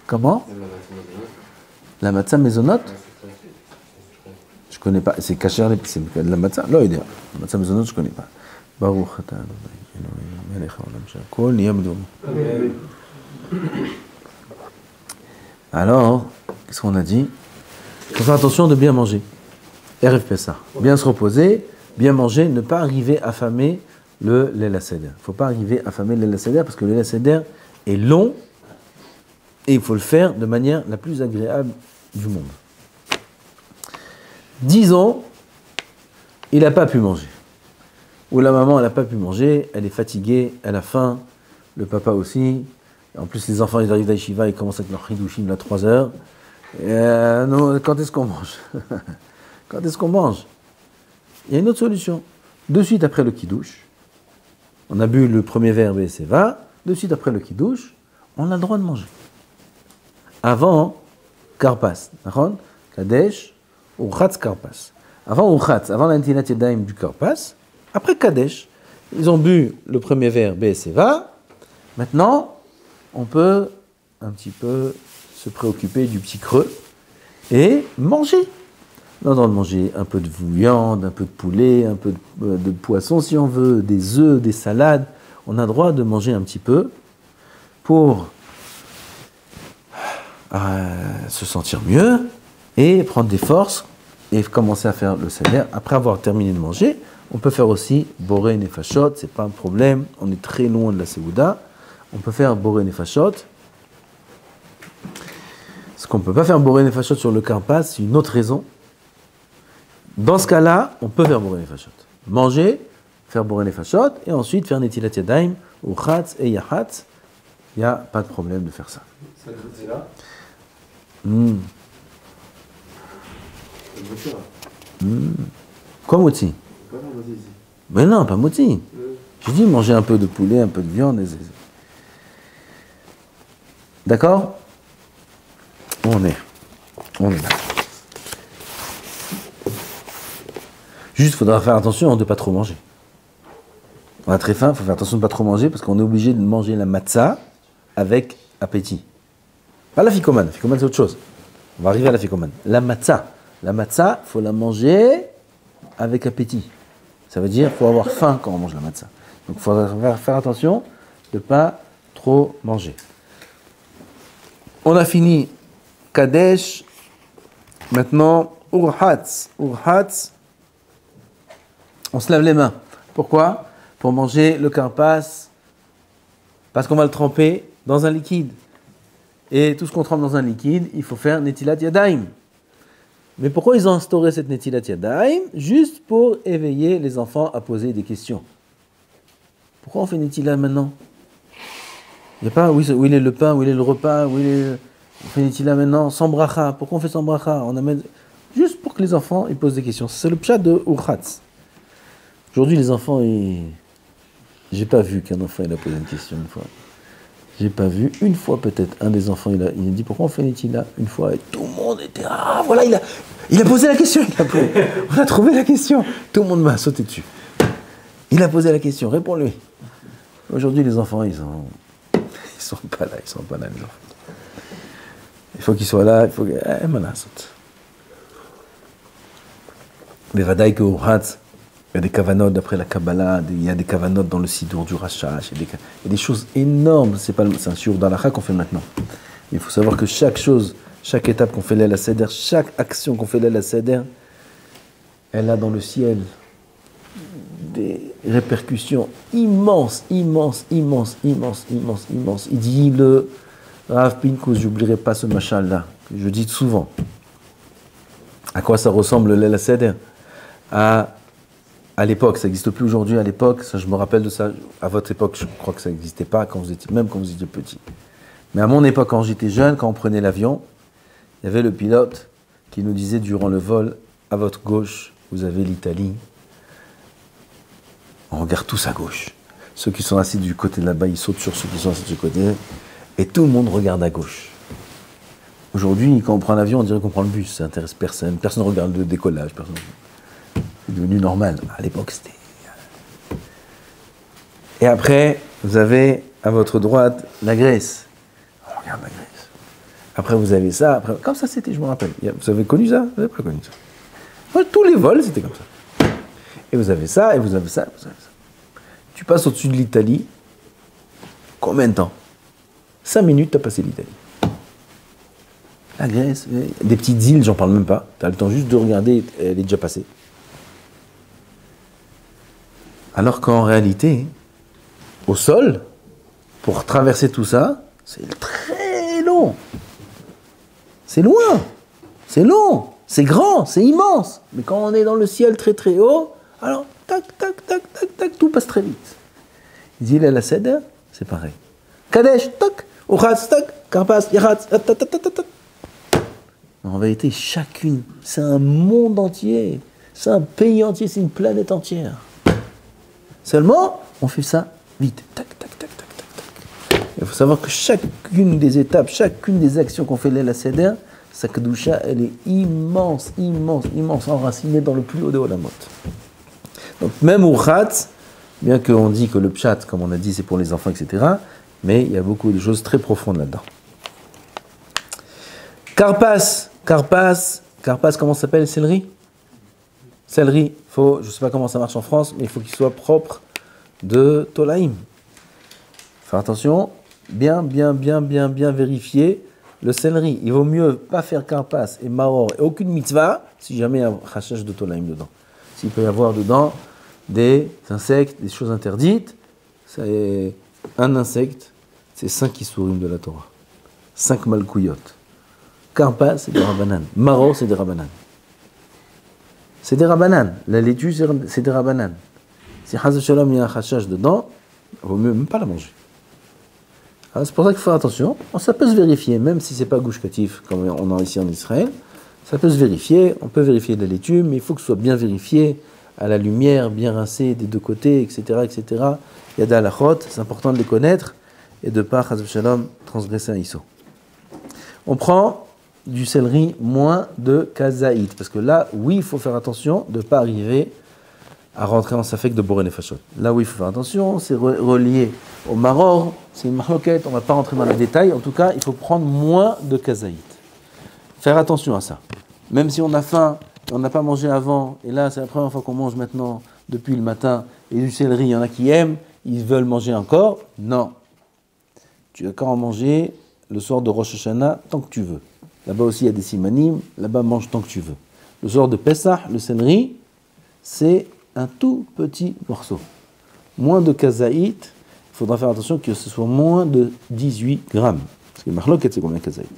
Comment? La matzah maisonnote? Je ne connais pas. C'est kasher, c'est de la matzah? Non, il y a. La matzah maisonnote, je ne connais pas. Baruch atah Adonai, melech haolam she'akol niyeh b'doro. Alors, qu'est-ce qu'on a dit? Il faut faire attention de bien manger. Erev Pessah. Bien se reposer, bien manger, ne pas arriver affamé le Leil HaSeder. Il ne faut pas arriver affamé le Leil HaSeder parce que le Leil HaSeder est long et il faut le faire de manière la plus agréable du monde. Disons, il n'a pas pu manger. Ou la maman, elle n'a pas pu manger, elle est fatiguée, elle a faim, le papa aussi. En plus, les enfants, ils arrivent d'Aïshiva, ils commencent avec leur hidushim à 3 heures. Non, quand est-ce qu'on mange? Quand est-ce qu'on mange? Il y a une autre solution. De suite après le kiddush, on a bu le premier verre Beseva, de suite après le kiddush, on a le droit de manger. Avant Karpas, Kadesh, Urchatz Karpas. Avant Urchatz, avant l'Antinat Yadayim du Karpas, après Kadesh, ils ont bu le premier verre Beseva. Maintenant, on peut un petit peu se préoccuper du petit creux et manger. On a le droit de manger un peu de viande, un peu de poulet, un peu de poisson si on veut, des œufs, des salades. On a le droit de manger un petit peu pour se sentir mieux et prendre des forces et commencer à faire le seder. Après avoir terminé de manger, on peut faire aussi boré nefashot, c'est pas un problème, on est très loin de la Seouda. On peut faire boré nefashot. Ce qu'on ne peut pas faire boré nefashot sur le karpas, c'est une autre raison. Dans ce cas-là, on peut faire bourrer les fachot. Manger, faire bourrer les fachot, et ensuite faire netilat yadayim, ou chatz et yahatz. Il n'y a pas de problème de faire ça. Ça c'est là. Quoi moti? Mais non, pas moti. J'ai dit manger un peu de poulet, un peu de viande. D'accord? On est là. Juste, il faudra faire attention de ne pas trop manger. On a très faim, il faut faire attention de ne pas trop manger parce qu'on est obligé de manger la matzah avec appétit. Pas la ficomane. La ficomane, c'est autre chose. On va arriver à la ficomane. La matzah, il faut la manger avec appétit. Ça veut dire qu'il faut avoir faim quand on mange la matzah. Donc il faudra faire attention de ne pas trop manger. On a fini Kadesh. Maintenant, Urhatz. Urhatz, on se lave les mains. Pourquoi? Pour manger le karpas, parce qu'on va le tremper dans un liquide. Et tout ce qu'on trempe dans un liquide, il faut faire netilat yadayim. Mais pourquoi ils ont instauré cette netilat yadayim? Juste pour éveiller les enfants à poser des questions. Pourquoi on fait netilat maintenant? Il n'y a pas où il est le pain, où il est le repas, on fait netilat maintenant sans bracha. Pourquoi on fait sans bracha? On amène juste pour que les enfants ils posent des questions. C'est le pshat de Urhatz. Aujourd'hui, les enfants, j'ai pas vu qu'un enfant il a posé une question une fois. J'ai pas vu une fois peut-être un des enfants il a dit pourquoi on fait netilat une fois et tout le monde était voilà il a posé la question. On a trouvé la question. Tout le monde m'a sauté dessus. Il a posé la question. Réponds-lui. Aujourd'hui, les enfants ils sont pas là les enfants. Il faut qu'ils soient là. Il faut que les vadaï que Urhatz. Il y a des kavanot d'après la Kabbalah, il y a des kavanot dans le Sidour du Rashash, il y a des choses énormes, c'est un shiur d'Halakha qu'on fait maintenant. Il faut savoir que chaque chose, chaque étape qu'on fait l'El HaSeder, chaque action qu'on fait l'El HaSeder, elle a dans le ciel des répercussions immenses. Il dit le Rav Pinkus, j'oublierai pas ce machal-là, que je dis souvent. À quoi ça ressemble l'El HaSeder? À l'époque, ça n'existe plus aujourd'hui, à l'époque, ça, je me rappelle de ça, à votre époque, je crois que ça n'existait pas, même quand vous étiez petit. Mais à mon époque, quand j'étais jeune, quand on prenait l'avion, il y avait le pilote qui nous disait durant le vol, à votre gauche, vous avez l'Italie. On regarde tous à gauche. Ceux qui sont assis du côté de là-bas, ils sautent sur ceux qui sont assis du côté, et tout le monde regarde à gauche. Aujourd'hui, quand on prend l'avion, on dirait qu'on prend le bus, ça n'intéresse personne, personne ne regarde le décollage, personne. C'est devenu normal. À l'époque, c'était... Et après, vous avez à votre droite la Grèce. On regarde la Grèce. Après, vous avez ça. Après... Comme ça, c'était, je me rappelle. Vous avez connu ça? Vous n'avez pas connu ça? Moi, tous les vols, c'était comme ça. Et vous avez ça, et vous avez ça, et vous avez ça. Tu passes au-dessus de l'Italie. Combien de temps? 5 minutes, tu as passé l'Italie. La Grèce, des petites îles, j'en parle même pas. Tu as le temps juste de regarder, elle est déjà passée. Alors qu'en réalité, au sol, pour traverser tout ça, c'est très long. C'est loin. C'est long. C'est grand. C'est immense. Mais quand on est dans le ciel très très haut, alors, tac, tout passe très vite. Il dit, l'El HaSeder, c'est pareil. Kadesh, tac, Urhatz, tac, Karpas, Yahatz, en vérité, chacune, c'est un monde entier. C'est un pays entier, c'est une planète entière. Seulement, on fait ça vite. Tac. Il faut savoir que chacune des étapes, chacune des actions qu'on fait l'El HaSeder, sa kedusha, elle est immense, enracinée dans le plus haut des olamot. Donc même Urhatz, bien qu'on dit que le pshat, comme on a dit, c'est pour les enfants, etc., mais il y a beaucoup de choses très profondes là-dedans. Karpas, comment ça s'appelle? Céleri, je ne sais pas comment ça marche en France, mais il faut qu'il soit propre de Tolaïm. Faire attention, bien vérifier le céleri. Il vaut mieux pas faire karpas et maror et aucune mitzvah si jamais il y a un rachage de Tolaïm dedans. S'il peut y avoir dedans des insectes, des choses interdites, c'est un insecte, c'est 5 issourim de la Torah. 5 malkouyot. Karpas, c'est des rabanan. Maror, c'est des rabanan. c'est des rabanan. La laitue, c'est des rabanan. Si Hazal Shalom, il y a un khashaj dedans, il vaut mieux même pas la manger. Alors, c'est pour ça qu'il faut faire attention. Ça peut se vérifier, même si c'est pas Gush Katif, comme on a ici en Israël. Ça peut se vérifier. On peut vérifier la laitue, mais il faut que ce soit bien vérifié, à la lumière, bien rincé des deux côtés, etc., etc. Il y a des halachot, c'est important de les connaître et de ne pas, Hazal Shalom, transgresser un iso. On prend du céleri moins de kazaït, parce que là, oui, il faut faire attention de ne pas arriver à rentrer en safek de boré nefashot. Là où il faut faire attention, c'est relié au maror, c'est une marloquette, on ne va pas rentrer dans les détails, en tout cas, il faut prendre moins de kazaït. Faire attention à ça. Même si on a faim, on n'a pas mangé avant, et là, c'est la première fois qu'on mange maintenant, depuis le matin, et du céleri, il y en a qui aiment, ils veulent manger encore. Non. Tu as qu'à en manger le soir de Rosh Hashanah, tant que tu veux. Là-bas aussi, il y a des simanim, là-bas, mange tant que tu veux. Le soir de Pessah, le céleri, c'est un tout petit morceau. Moins de kazaït, il faudra faire attention que ce soit moins de 18 grammes. Parce que marloquet, c'est combien de kazaït?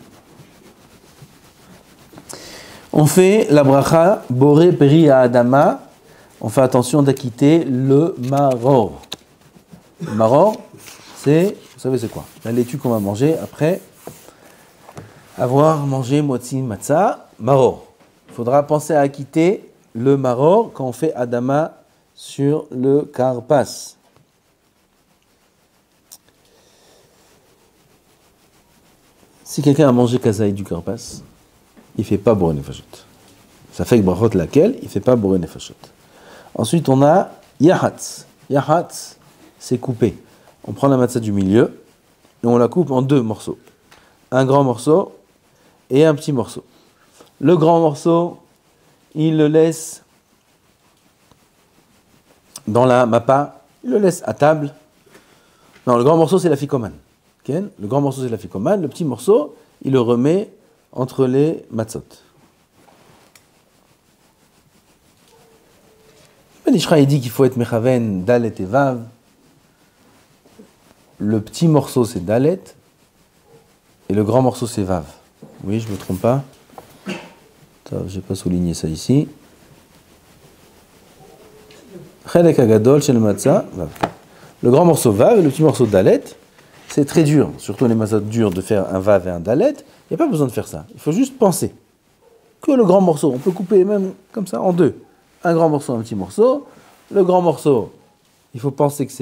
On fait la bracha boré peri à Adama. On fait attention d'acquitter le maror. Le maror, c'est, vous savez c'est quoi? La laitue qu'on va manger après avoir mangé motzi matzah, maror. Il faudra penser à acquitter le maror quand on fait Adama sur le karpas. Si quelqu'un a mangé kazaï du karpas, il ne fait pas boré nefashot. Ça fait que brachot laquelle, il ne fait pas boré nefashot. Ensuite, on a yahatz. Yahatz, c'est coupé. On prend la matzah du milieu et on la coupe en deux morceaux. Un grand morceau et un petit morceau. Le grand morceau, il le laisse dans la mappa, il le laisse à table. Non, le grand morceau, c'est la ficomane. Okay? Le grand morceau, c'est la ficomane. Le petit morceau, il le remet entre les matzot. Ben Ishra, il dit qu'il faut être mechaven, dalet et vav. Le petit morceau, c'est dalet, et le grand morceau, c'est vav. Oui, je ne me trompe pas. Je n'ai pas souligné ça ici. Chelek hagadol shel matzah, vav. Le grand morceau vav et le petit morceau dalet, c'est très dur, surtout les matzot durs, de faire un vav et un dalet. Il n'y a pas besoin de faire ça. Il faut juste penser que le grand morceau, on peut couper même comme ça en deux. Un grand morceau, un petit morceau. Le grand morceau, il faut penser que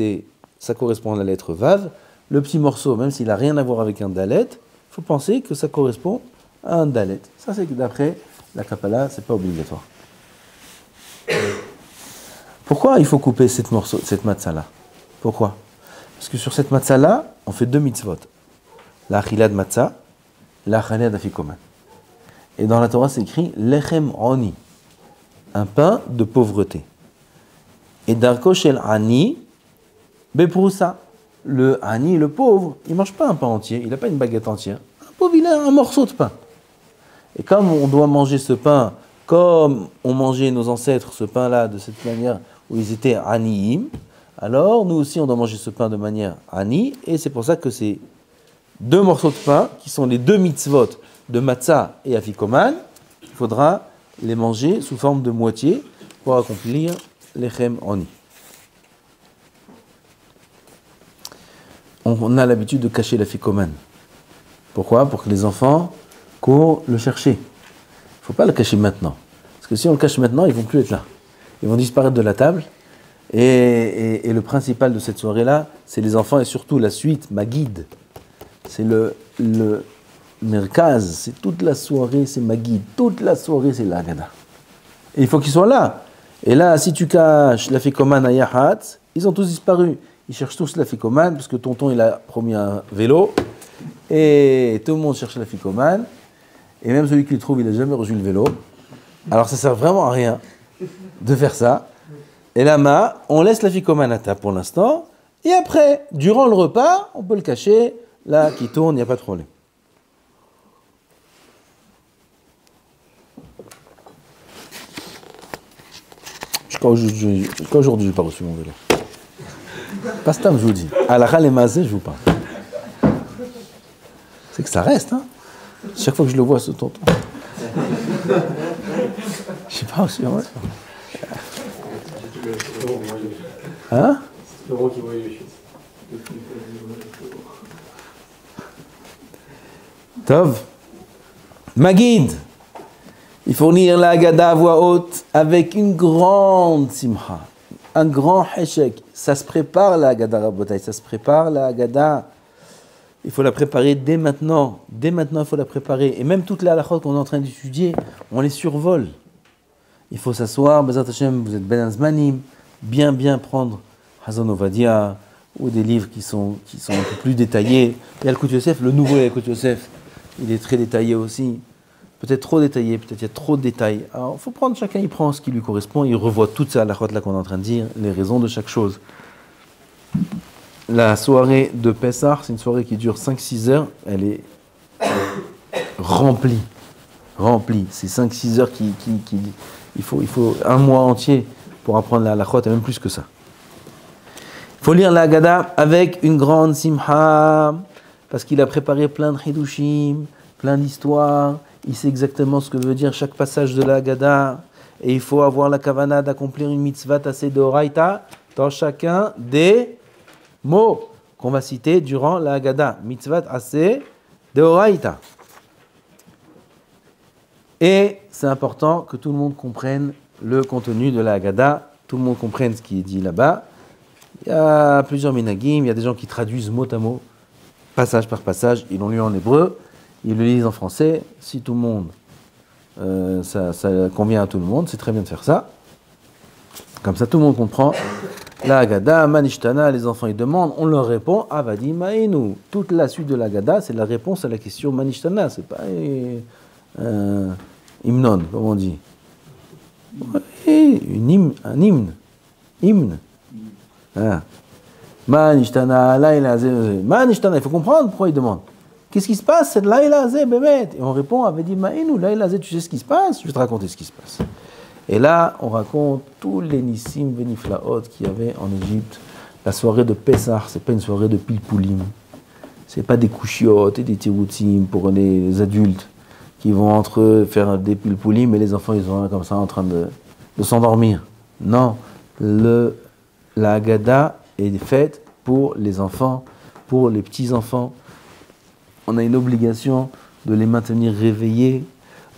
ça correspond à la lettre vav. Le petit morceau, même s'il n'a rien à voir avec un dalet, il faut penser que ça correspond à un dalet. Ça, c'est que d'après la Kabbalah, ce n'est pas obligatoire. Pourquoi il faut couper cette matzah-là? Pourquoi? Parce que sur cette matzah-là, on fait deux mitzvot. La achila de matzah, la achila d'afikoman. Et dans la Torah, c'est écrit lechem oni, un pain de pauvreté. Et darko shel ani beproussa. Le ani, le pauvre, il ne mange pas un pain entier, il n'a pas une baguette entière. Un pauvre, il a un morceau de pain. Et comme on doit manger ce pain, comme on mangeait nos ancêtres ce pain-là de cette manière où ils étaient aniim, alors nous aussi on doit manger ce pain de manière ani, et c'est pour ça que ces deux morceaux de pain, qui sont les deux mitzvot de matzah et afikoman, il faudra les manger sous forme de moitié pour accomplir lechem oni. On a l'habitude de cacher l'afikoman. Pourquoi? Pour que les enfants courent le chercher. Il ne faut pas le cacher maintenant. Parce que si on le cache maintenant, ils ne vont plus être là. Ils vont disparaître de la table. Et le principal de cette soirée-là, c'est les enfants et surtout la suite, ma guide. C'est le merkaz, c'est toute la soirée, c'est ma guide. Toute la soirée, c'est l'agada. Et il faut qu'ils soient là. Et là, si tu caches l'afikoman à Yahat, ils ont tous disparu. Ils cherchent tous l'afikoman, parce que tonton, il a promis un vélo. Et tout le monde cherche l'afikoman. Et même celui qui le trouve, il n'a jamais reçu le vélo. Alors ça ne sert vraiment à rien de faire ça. Et là, on laisse l'afikoman à table pour l'instant. Et après, durant le repas, on peut le cacher. Là, qui tourne, il n'y a pas de problème. Jusqu'à aujourd'hui, je n'ai pas reçu mon vélo. Pas ce temps, je vous dis. À la râle et mazé, je vous parle. C'est que ça reste, hein. Chaque fois que je le vois, ce tonton. Je sais pas, Oh, c'est vrai. Hein? Tov. Magid. Il faut lire la Haggadah à voix haute avec une grande simcha, un grand heshek. Ça se prépare la Haggadah, Rabotai, ça se prépare la Haggadah. Il faut la préparer dès maintenant. Dès maintenant, il faut la préparer. Et même toutes les halachot qu'on est en train d'étudier, on les survole. Il faut s'asseoir, Bezat Hashem, vous êtes Ben Azmanim, bien prendre Hazon Ovadia ou des livres qui sont un peu plus détaillés. Il y a le Kout Yosef, le nouveau Kout Yosef, il est très détaillé aussi. Peut-être trop détaillé, peut-être il y a trop de détails. Alors, il faut prendre, chacun il prend ce qui lui correspond, il revoit toutes ces halachot là qu'on est en train de dire, les raisons de chaque chose. La soirée de Pessah, c'est une soirée qui dure 5-6 heures, elle est remplie. C'est 5-6 heures il faut un mois entier pour apprendre la halachot, et même plus que ça. Il faut lire la Haggadah avec une grande simcha, parce qu'il a préparé plein de chidushim, plein d'histoires, il sait exactement ce que veut dire chaque passage de la Haggadah, et il faut avoir la kavana d'accomplir une mitzvah tassé d'oraita dans chacun des mots qu'on va citer durant la Haggadah. Mitzvah assez d'oraita. Et c'est important que tout le monde comprenne le contenu de la Haggadah, tout le monde comprenne ce qui est dit là-bas. Il y a plusieurs minagim, il y a des gens qui traduisent mot à mot, passage par passage, ils l'ont lu en hébreu, ils le lisent en français. Si tout le monde, ça convient à tout le monde, c'est très bien de faire ça. Comme ça, tout le monde comprend. La Haggadah, Manishtana, les enfants ils demandent, on leur répond, Avadi Ma'enu. Toute la suite de la Haggadah, c'est la réponse à la question Manishtana, c'est pas hymnon, comme on dit. Un hymne. Manishtana, Laïla Zé. Manishtana, il faut comprendre pourquoi il demande. Qu'est-ce qui se passe, cette Laïla Zé, Bémet? Et on répond, Avadi Ma'enu, Laïla Zé, tu sais ce qui se passe? Je vais te raconter ce qui se passe. Et là, on raconte tous les nissim veniflaot qu'il y avait en Égypte. La soirée de Pessah, c'est pas une soirée de pilpoulim. C'est pas des couchiotes et des tiroutim pour les adultes qui vont entre eux faire des pilpoulim et les enfants ils sont comme ça en train de s'endormir. Non, la Haggadah est faite pour les enfants, pour les petits-enfants. On a une obligation de les maintenir réveillés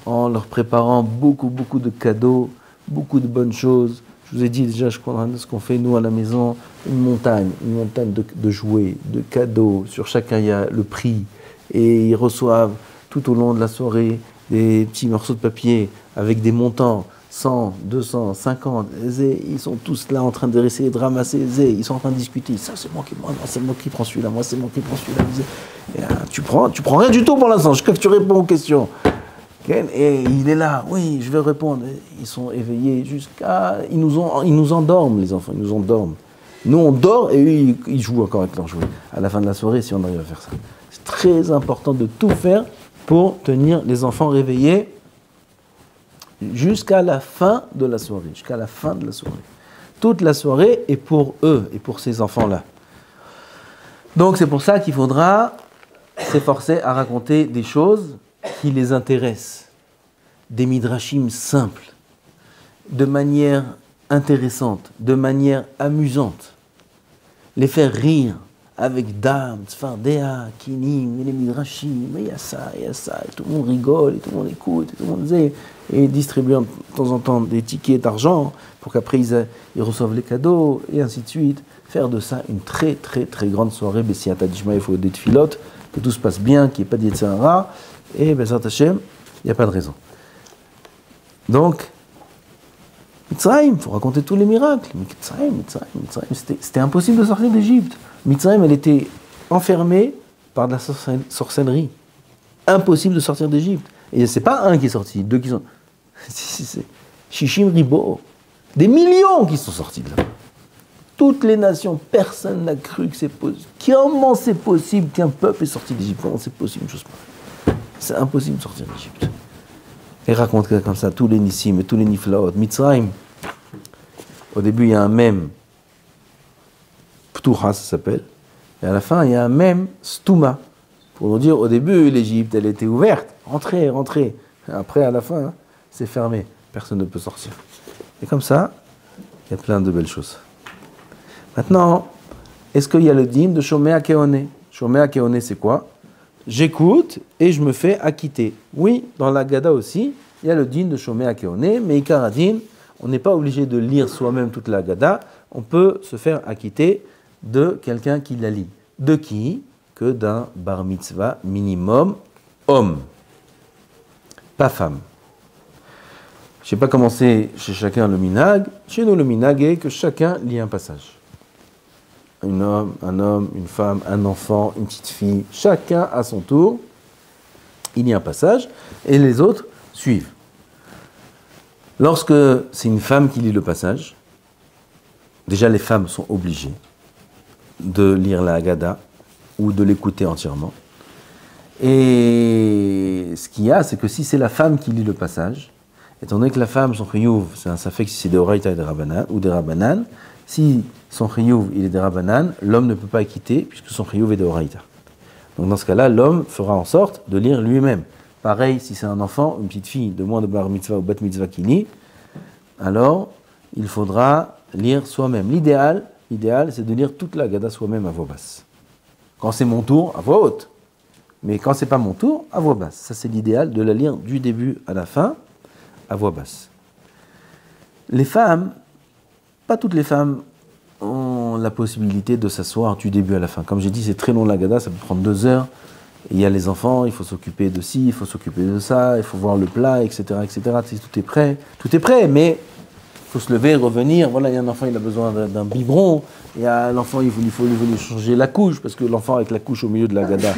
en leur préparant beaucoup de cadeaux, beaucoup de bonnes choses. Je vous ai dit déjà, je crois, ce qu'on fait nous à la maison, une montagne de jouets, de cadeaux. Sur chacun, il y a le prix. Et ils reçoivent tout au long de la soirée des petits morceaux de papier avec des montants, 100, 200, 50. Ils sont tous là en train essayer de ramasser. Ils sont en train de discuter. Ça, c'est moi qui prends celui-là. Moi, c'est moi qui prends celui-là. Et là, tu prends rien du tout pour l'instant. Jusqu'à que tu réponds aux questions. Et il est là, oui, je vais répondre. Ils sont éveillés jusqu'à... Ils nous endorment, les enfants, ils nous endorment. Nous, on dort et eux, ils jouent encore avec leurs jouets. À la fin de la soirée, si on arrive à faire ça. C'est très important de tout faire pour tenir les enfants réveillés jusqu'à la fin de la soirée. Toute la soirée est pour eux et pour ces enfants-là. Donc, c'est pour ça qu'il faudra s'efforcer à raconter des choses qui les intéressent, des midrashim simples, de manière intéressante, de manière amusante, les faire rire avec Dam, Tzfardea, Kinim, et les midrashim, mais il y a ça, et tout le monde rigole, et tout le monde écoute, et tout le monde sait, et distribuer de temps en temps des tickets d'argent pour qu'après ils reçoivent les cadeaux, et ainsi de suite. Faire de ça une très grande soirée, Bessiata Dishma, il faut des tfilotes, que tout se passe bien, qu'il n'y ait pas d'Yetzirah, et Bezrat Hashem, il n'y a pas de raison. Donc, Mitzrayim, il faut raconter tous les miracles. Mitzrayim, c'était impossible de sortir d'Égypte. Mitzrayim, elle était enfermée par de la sorcellerie. Impossible de sortir d'Égypte. Et c'est pas un qui est sorti, deux qui sont... C'est Shishim Ribo. Des millions qui sont sortis de là. Toutes les nations, personne n'a cru que c'est possible. Comment c'est possible qu'un peuple est sorti d'Égypte? Comment c'est possible, une chose pareille? C'est impossible de sortir d'Égypte. Et raconte comme ça tous les nissim et tous les niflaot. Mitzrayim, au début il y a un mème, Ptuha ça s'appelle, et à la fin il y a un mème, Stuma, pour nous dire au début l'Égypte elle était ouverte, rentrez. Après à la fin c'est fermé. personne ne peut sortir. Et comme ça, il y a plein de belles choses. Maintenant, est-ce qu'il y a le dîme de Shomea Keone? Shomea Keone, c'est quoi? J'écoute et je me fais acquitter. Oui, dans la Gada aussi, il y a le dîme de Shomea Keone, mais Ikaradin, on n'est pas obligé de lire soi-même toute la Gada, on peut se faire acquitter de quelqu'un qui la lit. De qui? Que d'un bar mitzvah minimum homme, pas femme. Je ne sais pas comment c'est chez chacun le minag. Chez nous, le minag est que chacun lit un passage. Un homme, une femme, un enfant, une petite fille, chacun à son tour, il lit un passage et les autres suivent. Lorsque c'est une femme qui lit le passage, déjà les femmes sont obligées de lire la Haggadah ou de l'écouter entièrement. Et ce qu'il y a, c'est que si c'est la femme qui lit le passage, étant donné que la femme, son chiyuv, c'est un safek si c'est des oraita et des rabanan, ou des rabanan, si son chiyuv il est des rabanan, l'homme ne peut pas quitter puisque son chiyuv est des oraita. Donc dans ce cas-là, l'homme fera en sorte de lire lui-même. Pareil, si c'est un enfant, une petite fille de moins de bar mitzvah ou bat mitzvah qui lit, alors il faudra lire soi-même. L'idéal, c'est de lire toute la Haggadah soi-même à voix basse. Quand c'est mon tour, à voix haute. Mais quand c'est pas mon tour, à voix basse. Ça c'est l'idéal, de la lire du début à la fin, à voix basse. Les femmes, pas toutes les femmes ont la possibilité de s'asseoir du début à la fin. Comme j'ai dit, c'est très long la Haggadah, ça peut prendre 2 heures. Il y a les enfants, il faut s'occuper de ci, il faut s'occuper de ça, il faut voir le plat, etc., etc. Tout est prêt, mais il faut se lever, revenir. Voilà, il y a un enfant, il a besoin d'un biberon. Il y a l'enfant, il faut lui changer la couche, parce que l'enfant avec la couche au milieu de la Haggadah,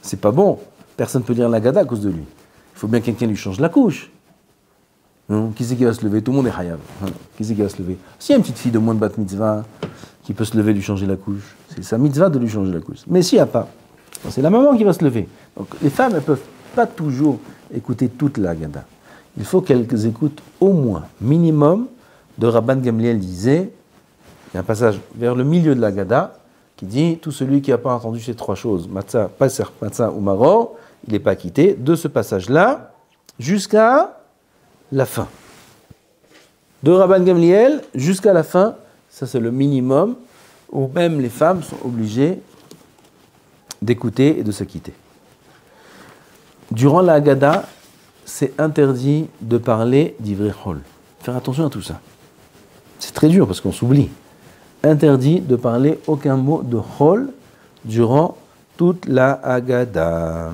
c'est pas bon. Personne ne peut lire la Haggadah à cause de lui. Il faut bien que quelqu'un lui change la couche. Non, qui c'est qui va se lever? Tout le monde est hayav. Qui c'est qui va se lever? S'il y a une petite fille de moins de bat mitzvah qui peut se lever, lui changer la couche, c'est sa mitzvah de lui changer la couche. Mais s'il n'y a pas, c'est la maman qui va se lever. Donc les femmes, elles ne peuvent pas toujours écouter toute la Haggadah. Il faut qu'elles écoutent au moins, minimum, de Rabban Gamliel disait, il y a un passage vers le milieu de la Haggadah qui dit, tout celui qui n'a pas entendu ces 3 choses, matzah, paser, matzah ou maror, il n'est pas quitté de ce passage-là jusqu'à la fin. De Rabban Gamliel jusqu'à la fin, ça c'est le minimum, où même les femmes sont obligées d'écouter et de se quitter. Durant la Haggadah, c'est interdit de parler d'ivrei chol. Faire attention à tout ça. C'est très dur parce qu'on s'oublie. Interdit de parler aucun mot de chol durant toute la Haggadah.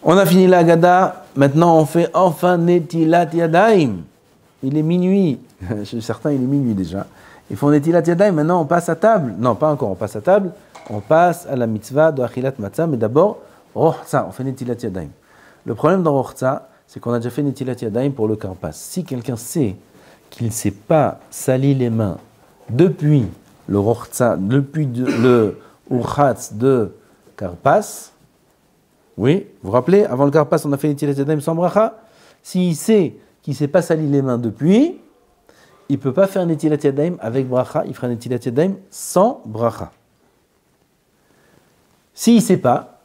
On a fini la Haggadah, maintenant on fait enfin Netilat Yadayim. Il est minuit. Chez certains, il est minuit déjà. Ils font Netilat Yadayim, maintenant on passe à table. Non, pas encore, on passe à table. On passe à la mitzvah de Achilat Matzah, mais d'abord, Rochza, on fait Netilat Yadayim. Le problème dans Rochza, c'est qu'on a déjà fait Netilat Yadayim pour le Karpas. Si quelqu'un sait qu'il ne s'est pas sali les mains depuis le Rochza, depuis le Urchatz de Karpas, oui, vous vous rappelez, avant le Karpas, on a fait Netilat Yadayim sans bracha. S'il sait qu'il ne s'est pas sali les mains depuis, il ne peut pas faire Netilat Yadayim avec bracha, il fera Netilat Yadayim sans bracha. S'il ne sait pas,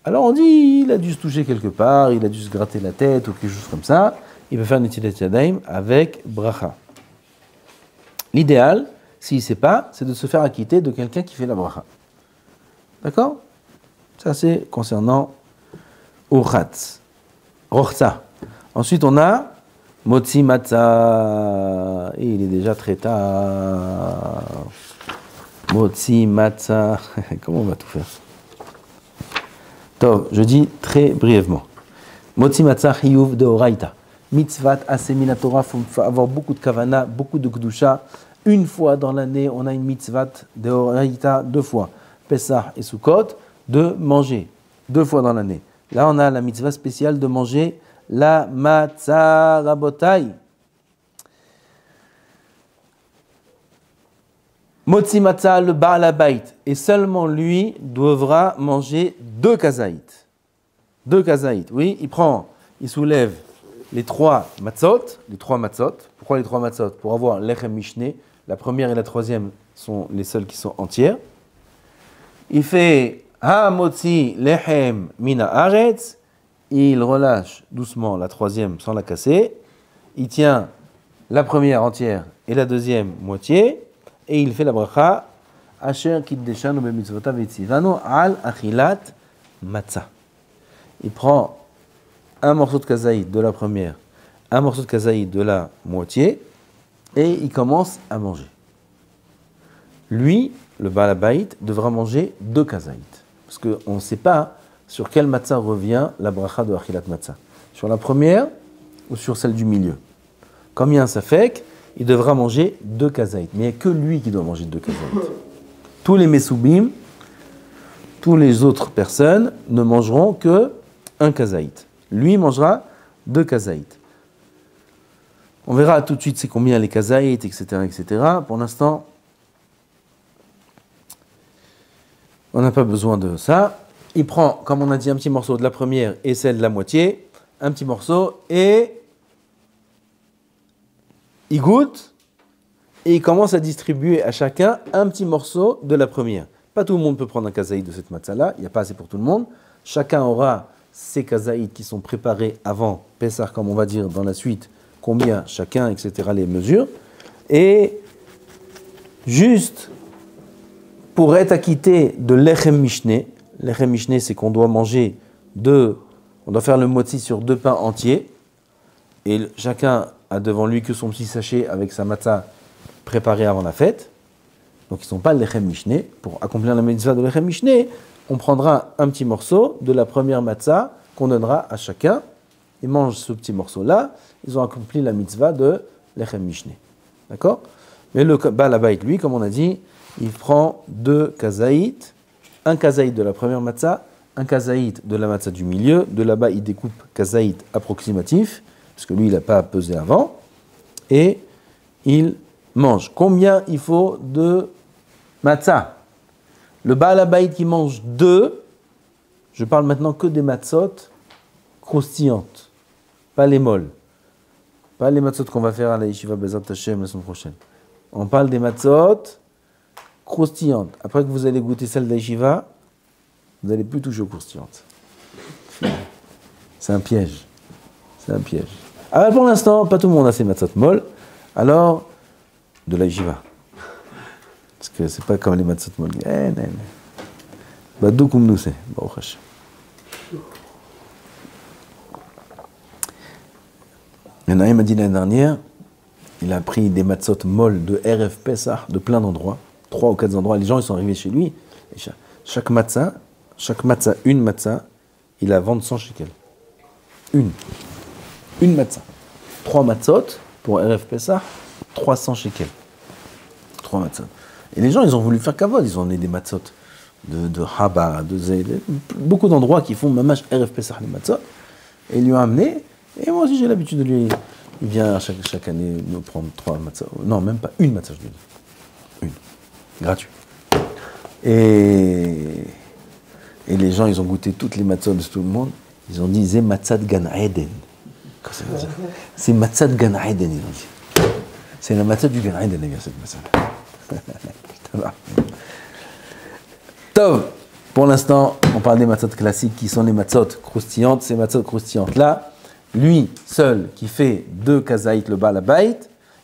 alors on dit il a dû se toucher quelque part, il a dû se gratter la tête ou quelque chose comme ça, il peut faire Netilat Yadayim avec bracha. L'idéal, s'il ne sait pas, c'est de se faire acquitter de quelqu'un qui fait la bracha. D'accord? Ça c'est concernant Urchatz. Rochza. Ensuite on a Motzi Matzah. Et il est déjà très tard. Motzi Matzah. Comment on va tout faire? Tov, je dis très brièvement. Motzi Matzah Chiyuv de Oraita. Mitzvat Asemina Torah, il faut avoir beaucoup de kavana, beaucoup de kedusha. Une fois dans l'année, on a une mitzvat de Oraita, 2 fois. Pesach et Sukkot, de manger. 2 fois dans l'année. Là, on a la mitzvah spéciale de manger la matzah rabotai. Motzi matzah le Baal Habayit. Et seulement lui devra manger 2 kazaït. 2 kazaït. Oui, il soulève les 3 matzot. Pourquoi les 3 matzot? Pour avoir lechem mishné. La première et la troisième sont les seules qui sont entières. Il fait ha motzi lechem mina aretz. il relâche doucement la troisième sans la casser, il tient la première entière et la deuxième moitié, et il fait la bracha Asher kiddeshanu bemitzvotav v'tzivanu al achilat matzah. Il prend un morceau de kazaïd de la première, un morceau de kazaïd de la moitié, et il commence à manger. Lui, le Baal Habayit, devra manger 2 kazaïd. Parce qu'on ne sait pas sur quelle matzah revient la bracha de achilat matzah. Sur la première ou sur celle du milieu. Comme il y a un safek, il devra manger 2 kazaïd. Mais il n'y a que lui qui doit manger 2 kazaïd. Tous les mesoubim, tous les autres personnes ne mangeront que 1 kazaïd. Lui mangera 2 kazaïd. On verra tout de suite c'est combien les kazaïd, etc., etc. Pour l'instant, on n'a pas besoin de ça. Il prend, comme on a dit, un petit morceau de la première et celle de la moitié, un petit morceau, et il goûte, et il commence à distribuer à chacun un petit morceau de la première. Pas tout le monde peut prendre un kazaïd de cette matzah-là, il n'y a pas assez pour tout le monde. Chacun aura ses kazaïd qui sont préparés avant Pessah, comme on va dire dans la suite, combien chacun, etc., les mesures. Et juste pour être acquitté de l'echem mishné, l'echem mishné, c'est qu'on doit manger on doit faire le motzi sur 2 pains entiers, et chacun a devant lui que son petit sachet avec sa matzah préparée avant la fête. Donc ils ne sont pas l'echem mishné. Pour accomplir la mitzvah de l'echem mishné, on prendra un petit morceau de la première matzah qu'on donnera à chacun. Ils mangent ce petit morceau-là, ils ont accompli la mitzvah de l'echem mishné. D'accord ? Mais le Baal Habayit, lui, comme on a dit, il prend 2 kazaïd, un kazaïd de la première matzah, un kazaïd de la matzah du milieu. De là-bas, il découpe kazaïd approximatif, parce que lui, il n'a pas pesé avant, et il mange. Combien il faut de matzah ? Le Baal Habayit qui mange 2, je parle maintenant que des matzot croustillantes, pas les molles, pas les matzot qu'on va faire à la yeshiva Bezat Hashem la semaine prochaine. On parle des matzot croustillantes. Après que vous allez goûter celle de la yeshiva, vous n'allez plus toucher aux croustillantes. C'est un piège. C'est un piège. Alors pour l'instant, pas tout le monde a ses matzot molles, alors de la yeshiva. Parce que c'est pas comme les matzot molles. Badou comme nous c'est. Baruch Hashem. Il y en a un m'a dit l'année dernière, il a pris des matzot molles de RF Pessah de plein d'endroits, 3 ou 4 endroits. Les gens ils sont arrivés chez lui. Et chaque matzah, une matzah, il la vend 100 shekels. Une matzah. 3 matzot pour RF Pessah, 300 shekels. 3 matzot. Et les gens, ils ont voulu faire kavod. Ils ont amené des matzot de Haba, de Zay, beaucoup d'endroits qui font mamash RF Pessah les matzot. Et ils lui ont amené. Et moi aussi, j'ai l'habitude de lui. Il vient chaque année nous prendre 3 matzot. Non, même pas une matzah, je lui dis. Une. Gratuit. Et les gens, ils ont goûté toutes les matzot de tout le monde. Ils ont dit, c'est matzah de Gan Eden. Qu'est-ce que ça veut dire ? C'est matzah de Gan Eden, ils ont dit. C'est la matzah du Gan Eden, cette matzah. Tov, pour l'instant, on parle des matzot classiques qui sont les matzot croustillantes. Ces matzot croustillantes-là, lui seul qui fait 2 kazaït le Baal Habayit,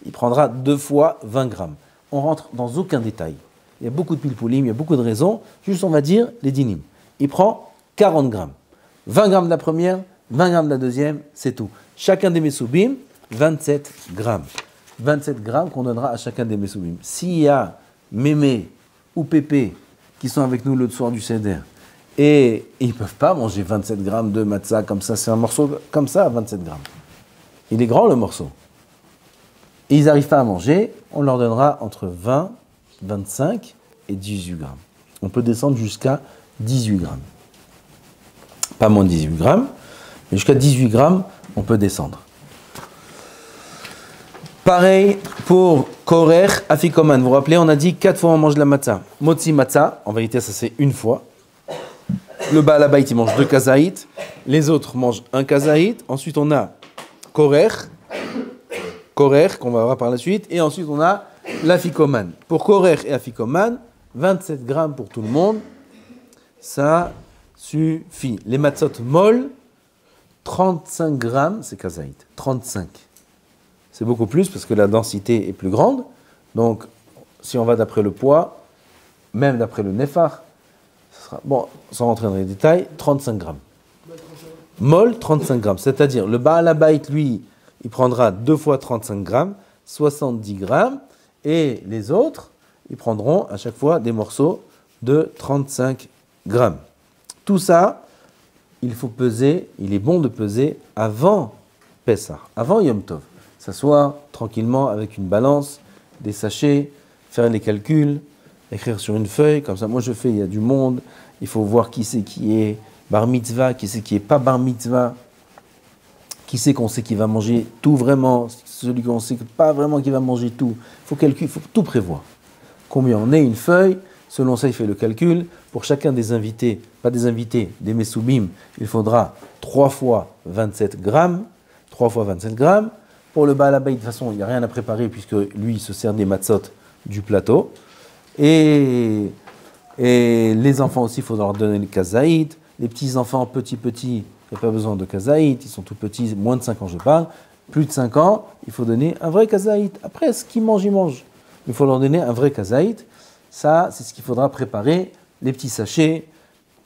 il prendra 2 fois 20 grammes. On rentre dans aucun détail. Il y a beaucoup de pilpoulim, il y a beaucoup de raisons. Juste, on va dire les dinim. Il prend 40 grammes. 20 grammes de la première, 20 grammes de la deuxième, c'est tout. Chacun des mesoubim, 27 grammes. 27 grammes qu'on donnera à chacun des mesoubim. S'il y a Mémé ou Pépé qui sont avec nous le soir du Seder et ils ne peuvent pas manger 27 grammes de matzah comme ça, c'est un morceau comme ça, 27 grammes. Il est grand le morceau. Et ils n'arrivent pas à manger, on leur donnera entre 20, 25 et 18 grammes. On peut descendre jusqu'à 18 grammes. Pas moins de 18 grammes, mais jusqu'à 18 grammes, on peut descendre. Pareil pour Korer, Afikoman. Vous vous rappelez, on a dit 4 fois on mange la matzah. Motzi matzah, en vérité ça c'est une fois. Le Baal Habayit il mange 2 kazaït, les autres mangent 1 kazaït. Ensuite on a Korer, qu'on va voir par la suite. Et ensuite on a l'Afikoman. Pour Korer et Afikoman, 27 grammes pour tout le monde, ça suffit. Les matzot molles, 35 grammes, c'est kazaït. 35. C'est beaucoup plus parce que la densité est plus grande. Donc, si on va d'après le poids, même d'après le néphar, ce sera, bon, sans rentrer dans les détails, 35 grammes. Mol, 35 grammes. C'est-à-dire, le Baal Habayit, lui, il prendra 2 fois 35 grammes, 70 grammes, et les autres, ils prendront à chaque fois des morceaux de 35 grammes. Tout ça, il faut peser, il est bon de peser avant Pessah, avant Yom Tov. S'asseoir tranquillement avec une balance, des sachets, faire les calculs, écrire sur une feuille, comme ça, moi je fais, il y a du monde, il faut voir qui c'est qui est bar mitzvah, qui c'est qui est pas bar mitzvah, qui c'est qu'on sait qui va manger tout vraiment, celui qu'on sait pas vraiment qui va manger tout. Il faut calculer, il faut tout prévoir. Combien on est, une feuille, selon ça il fait le calcul. Pour chacun des invités, pas des invités, des mesoubim, il faudra 3 fois 27 grammes. 3 fois 27 grammes. Pour le Baal Habayit, de toute façon, il n'y a rien à préparer puisque lui, il se sert des matzot du plateau. Et les enfants aussi, il faudra leur donner le kazaït. Les petits-enfants, petits, il n'y a pas besoin de kazaït. Ils sont tout petits, moins de 5 ans, je parle. Plus de 5 ans, il faut donner un vrai kazaït. Après, ce qu'ils mangent, ils mangent. Il faut leur donner un vrai kazaït. Ça, c'est ce qu'il faudra préparer. Les petits sachets,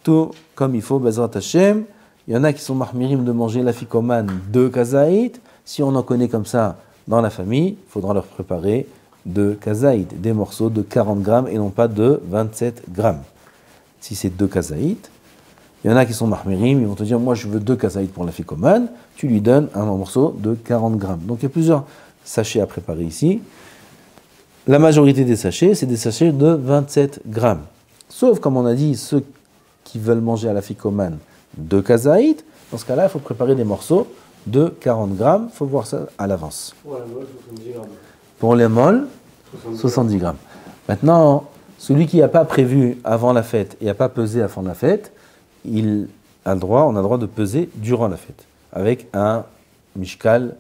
tout comme il faut, Bezrat Hashem. Il y en a qui sont mahmirim de manger la ficomane de kazaït. Si on en connaît comme ça dans la famille, il faudra leur préparer de kazaït, des morceaux de 40 grammes et non pas de 27 grammes. Si c'est 2 kazaït, il y en a qui sont mahmirim, ils vont te dire, moi je veux 2 kazaït pour la ficomane, tu lui donnes un morceau de 40 grammes. Donc il y a plusieurs sachets à préparer ici. La majorité des sachets, c'est des sachets de 27 grammes. Sauf, comme on a dit, ceux qui veulent manger à la ficomane de kazaït, dans ce cas-là, il faut préparer des morceaux de 40 grammes. Il faut voir ça à l'avance. Pour la molle, 70 grammes. Pour les molles, 70 grammes. Maintenant, celui qui n'a pas prévu avant la fête et n'a pas pesé avant la fête, on a le droit de peser durant la fête, avec un mishkal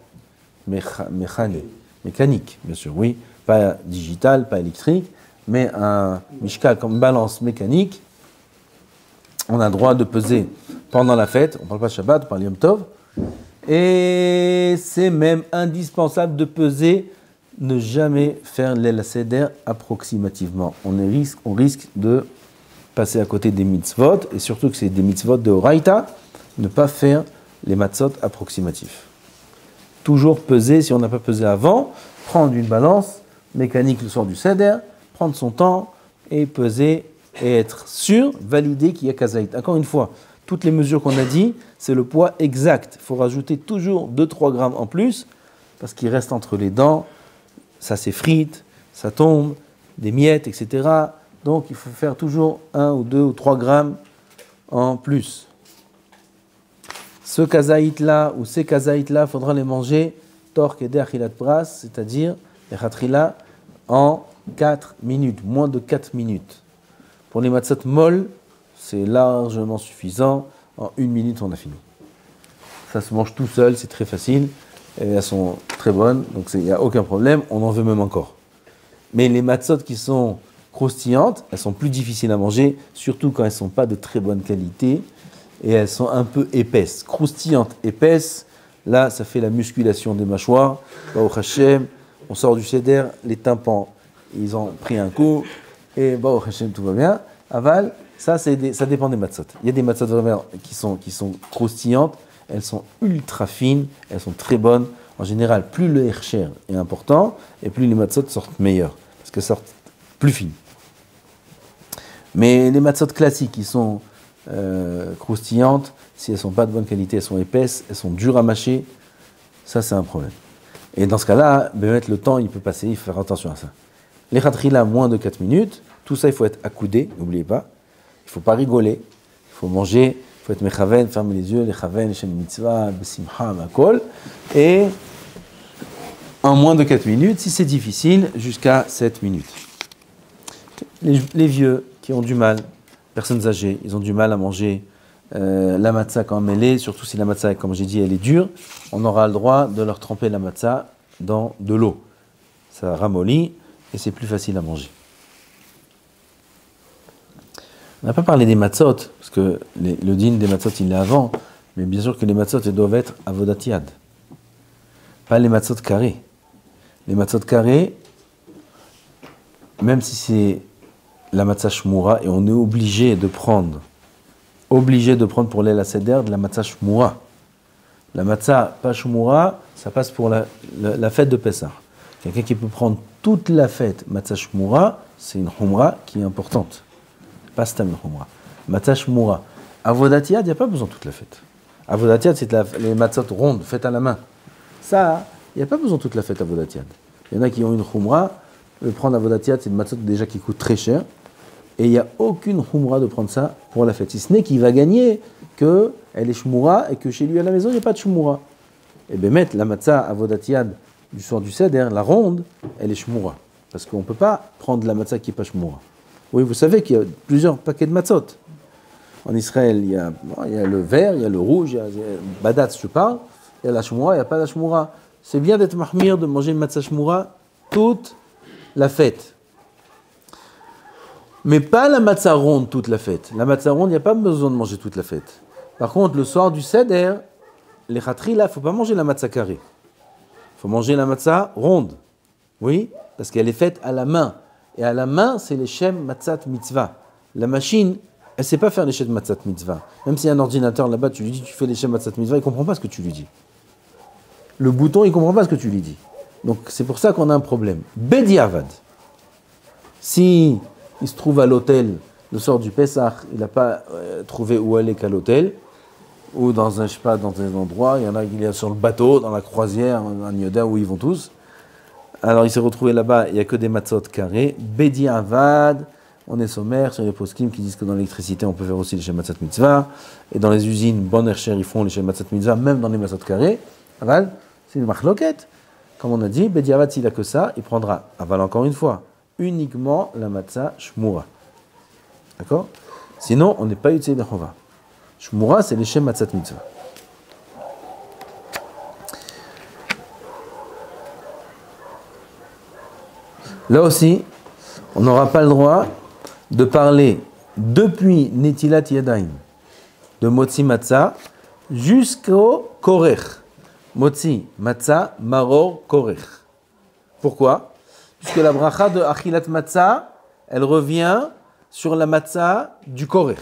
mécanique, bien sûr, oui, pas digital, pas électrique, mais un mishkal comme balance mécanique. On a le droit de peser pendant la fête, on ne parle pas de Shabbat, on parle de Yom Tov, et c'est même indispensable de peser, ne jamais faire l'El Seder approximativement. On risque de passer à côté des mitzvot, et surtout que c'est des mitzvot de Horaïta, ne pas faire les matzot approximatifs. Toujours peser, si on n'a pas pesé avant, prendre une balance mécanique le soir du Seder, prendre son temps et peser et être sûr, valider qu'il y a kazaït. Encore une fois, toutes les mesures qu'on a dit, c'est le poids exact. Il faut rajouter toujours 2-3 grammes en plus, parce qu'il reste entre les dents, ça s'effrite, ça tombe, des miettes, etc. Donc il faut faire toujours 1 ou 2 ou 3 grammes en plus. Ce kazaït-là ou ces kazaït-là, il faudra les manger torque et d'achilat pras, c'est-à-dire les khatrila, en 4 minutes, moins de 4 minutes. Pour les matzot molles, c'est largement suffisant. En 1 minute, on a fini. Ça se mange tout seul, c'est très facile. Et elles sont très bonnes, donc il n'y a aucun problème. On en veut même encore. Mais les matzot qui sont croustillantes, elles sont plus difficiles à manger, surtout quand elles ne sont pas de très bonne qualité et elles sont un peu épaisses. Croustillantes, épaisses, là, ça fait la musculation des mâchoires. Baruch Hashem, on sort du seder, les tympans, ils ont pris un coup. Et Baruch Hashem, tout va bien. Aval, ça dépend des matzot. Il y a des matzot vraiment qui sont croustillantes, elles sont ultra fines, elles sont très bonnes. En général, plus le hercher est important, et plus les matzot sortent meilleurs, parce qu'elles sortent plus fines. Mais les matzot classiques, qui sont croustillantes, si elles ne sont pas de bonne qualité, elles sont épaisses, elles sont dures à mâcher, ça c'est un problème. Et dans ce cas-là, le temps il peut passer, il faut faire attention à ça. Les khatrila, moins de 4 minutes. Tout ça, il faut être accoudé, n'oubliez pas. Il ne faut pas rigoler. Il faut manger. Il faut être mechaven, fermer les yeux, les chaven, les shem mitzvah, besimcha, makol. Et en moins de 4 minutes, si c'est difficile, jusqu'à 7 minutes. Les vieux qui ont du mal, personnes âgées, ils ont du mal à manger la matzah quand elle est, surtout si la matzah, comme j'ai dit, elle est dure, on aura le droit de leur tremper la matzah dans de l'eau. Ça ramollit. Et c'est plus facile à manger. On n'a pas parlé des matzot, parce que le din des matzot, il est avant. Mais bien sûr que les matzot, elles doivent être avodat yad. Pas les matzot carrés. Les matzot carrés, même si c'est la matzah shmura, et on est obligé de prendre pour l'El Seder de la matzah shmura. La matzah pas shmura, ça passe pour la fête de Pessah. Quelqu'un qui peut prendre toute la fête matzah shmura, c'est une humra qui est importante. Pas stam une humra. Matzah shmura. Avodat yad, il n'y a pas besoin de toute la fête. Avodat yad, c'est les matzot rondes, faites à la main. Ça, il n'y a pas besoin de toute la fête avodat yad. Il y en a qui ont une humra, prendre avodat yad, c'est une matzot déjà qui coûte très cher. Et il n'y a aucune humra de prendre ça pour la fête. Si ce n'est qu'il va gagner qu'elle est shmura et que chez lui à la maison, il n'y a pas de shmura. Et bien, mettre la matzah avodat yad du soir du seder, la ronde, elle est shmura. Parce qu'on ne peut pas prendre la matzah qui n'est pas shmura. Oui, vous savez qu'il y a plusieurs paquets de matzot. En Israël, il y a le vert, il y a le rouge, il y a badatz, je parle. Il y a la shmura, il n'y a pas la shmura. C'est bien d'être mahmir, de manger une matzah shmura toute la fête. Mais pas la matzah ronde toute la fête. La matzah ronde, il n'y a pas besoin de manger toute la fête. Par contre, le soir du seder, les khatri, là, il ne faut pas manger la matzah carrée. Il faut manger la matzah ronde. Oui, parce qu'elle est faite à la main. Et à la main, c'est les shem matzat mitzvah. La machine, elle ne sait pas faire les shem matzat mitzvah. Même s'il y a un ordinateur là-bas, tu lui dis tu fais les shem matzat mitzvah, il ne comprend pas ce que tu lui dis. Le bouton, il ne comprend pas ce que tu lui dis. Donc c'est pour ça qu'on a un problème. Bediavad. Si il se trouve à l'hôtel le soir du Pessah, il n'a pas trouvé où aller qu'à l'hôtel, ou dans un, je sais pas, dans un endroit, il y a sur le bateau, dans la croisière, un Yoda où ils vont tous. Alors il s'est retrouvé là-bas, il n'y a que des matzot carrés. Bedi Avad, on est sommaire sur les poskim qui disent que dans l'électricité on peut faire aussi les shem matzat mitzvah. Et dans les usines, Bon Hersher, ils font les shem matzat mitzvah, même dans les matzot carrés. Aval, c'est une machloket. Comme on a dit, Bedi Avad, s'il a que ça, il prendra, aval encore une fois, uniquement la matzah shmura. D'accord? Sinon, on n'est pas utile de chova. Shmura, c'est les shem matzat mitzvah. Là aussi, on n'aura pas le droit de parler depuis Netilat Yadayim, de Motzi Matzah, jusqu'au Korech. Motzi Matzah, Maror, Korech. Pourquoi? Puisque la bracha de Achilat Matzah, elle revient sur la Matzah du Korech.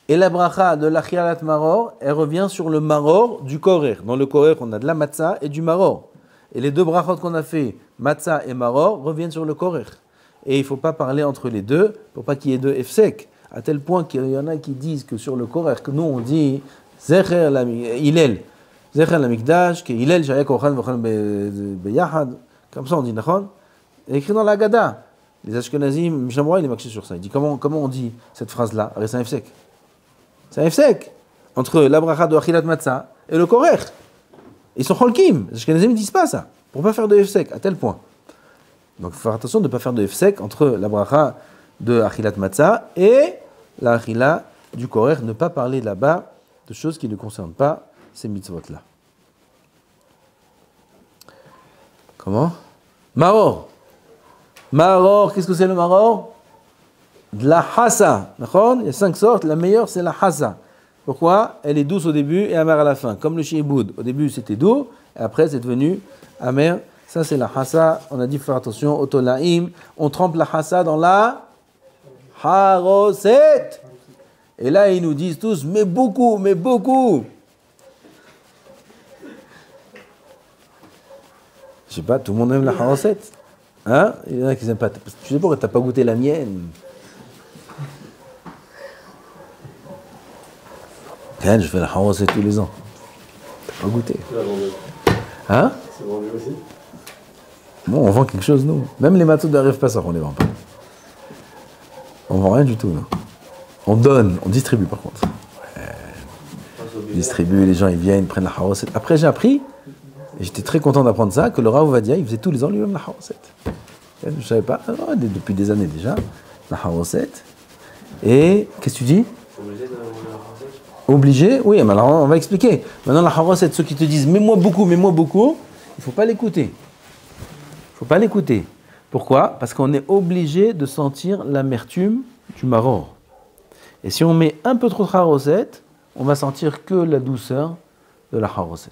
Et la bracha de l'Achilat Maror, elle revient sur le Maror du Korech. Dans le Korech, on a de la Matzah et du Maror. Et les deux brachot qu'on a fait, Matzah et Maror, reviennent sur le Korech. Et il ne faut pas parler entre les deux, pour pas qu'il y ait deux efsek. À tel point qu'il y en a qui disent que sur le Korech, que nous on dit Zecher Hillel, Zecher l'Amikdash, que Hillel Shaya Kochan Vochan Beyahad, comme ça on dit Nachon. Et écrit dans la Haggadah. Les Ashkenazim, Mishamra, il est marqué sur ça. Il dit comment on dit cette phrase-là? C'est un efsek. C'est un efsek entre la bracha de Achilat Matzah et le Korech. Ils sont cholkim. Les Ashkenazim ne disent pas ça, pour ne pas faire de efsek, à tel point. Donc il faut faire attention de ne pas faire de efsek entre la bracha de Achilat Matzah et la Achila du Korech, ne pas parler là-bas de choses qui ne concernent pas ces mitzvot-là. Comment? Maror. Maror, qu'est-ce que c'est le maror? De la hassa. Il y a 5 sortes, la meilleure c'est la hassa. Pourquoi? Elle est douce au début et amère à la fin. Comme le shi'boud. Au début c'était doux, et après c'est devenu amer. Ça c'est la hassa. On a dit faire attention, otolaim. On trempe la hassa dans la haroset. Et là ils nous disent tous, mais beaucoup, mais beaucoup. Je sais pas, tout le monde aime la haroset. Hein? Il y en a qui n'aiment pas. Tu sais pourquoi tu n'as pas goûté la mienne? Quand je fais la haroset tous les ans. T'as pas goûté. Hein? C'est vendu aussi? Bon, on vend quelque chose, nous. Même les matos d'arrive pas ça, on les vend pas. On vend rien du tout, non. On donne, on distribue par contre. Ouais. On distribue, les gens ils viennent, ils prennent la haroset. Après j'ai appris, et j'étais très content d'apprendre ça, que le Rav Ovadia, il faisait tous les ans lui-même la haroset. Je ne savais pas, depuis des années déjà, la haroset. Et, qu'est-ce que tu dis? Obligé? Oui, mais alors on va expliquer. Maintenant, la haroset, ceux qui te disent mets-moi beaucoup, il ne faut pas l'écouter. Il ne faut pas l'écouter. Pourquoi? Parce qu'on est obligé de sentir l'amertume du maror. Et si on met un peu trop de haroset, on va sentir que la douceur de la haroset.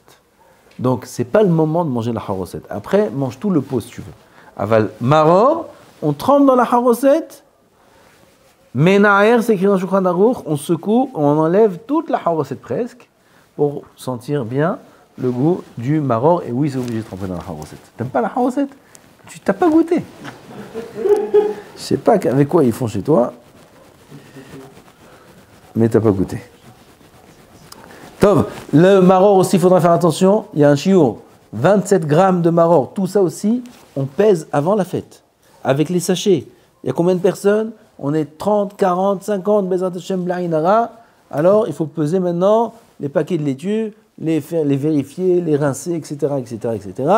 Donc, c'est pas le moment de manger la haroset. Après, mange tout le pot si tu veux. Aval maror, on trempe dans la haroset. Menaer, c'est écrit dans Shulchan Aruch, on secoue, on enlève toute la haroset presque pour sentir bien le goût du maror. Et oui, c'est obligé de tremper dans la haroset. T'aimes pas la haroset? Tu t'as pas goûté. Je sais pas avec quoi ils font chez toi, mais t'as pas goûté. Tov, le maror aussi, il faudra faire attention. Il y a un chiour, 27 grammes de maror. Tout ça aussi, on pèse avant la fête. Avec les sachets. Il y a combien de personnes? On est 30, 40, 50, Bezat Hashem Blainara. Alors, il faut peser maintenant les paquets de laitue, les vérifier, les rincer, etc., etc., etc.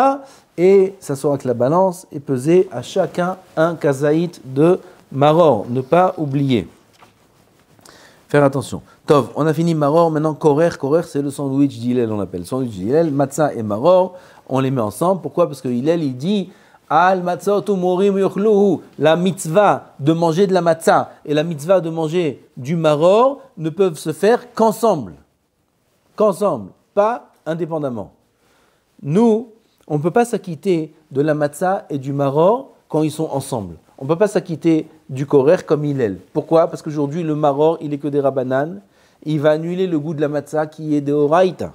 Et s'asseoir avec la balance et peser à chacun un kazaït de maror. Ne pas oublier. Faire attention. Tov, on a fini maror, maintenant korer. Korer, c'est le sandwich d'Hillel, on appelle. Sandwich d'Hillel, matzah et maror, on les met ensemble. Pourquoi? Parce que Hillel, il dit al matzah umorim yuchluhu, la mitzvah de manger de la matzah et la mitzvah de manger du maror ne peuvent se faire qu'ensemble. Qu'ensemble, pas indépendamment. Nous, on ne peut pas s'acquitter de la matzah et du maror quand ils sont ensemble. On ne peut pas s'acquitter du korer comme Hillel. Pourquoi? Parce qu'aujourd'hui, le maror, il est que des rabbanan. Il va annuler le goût de la matzah qui est des oraïta.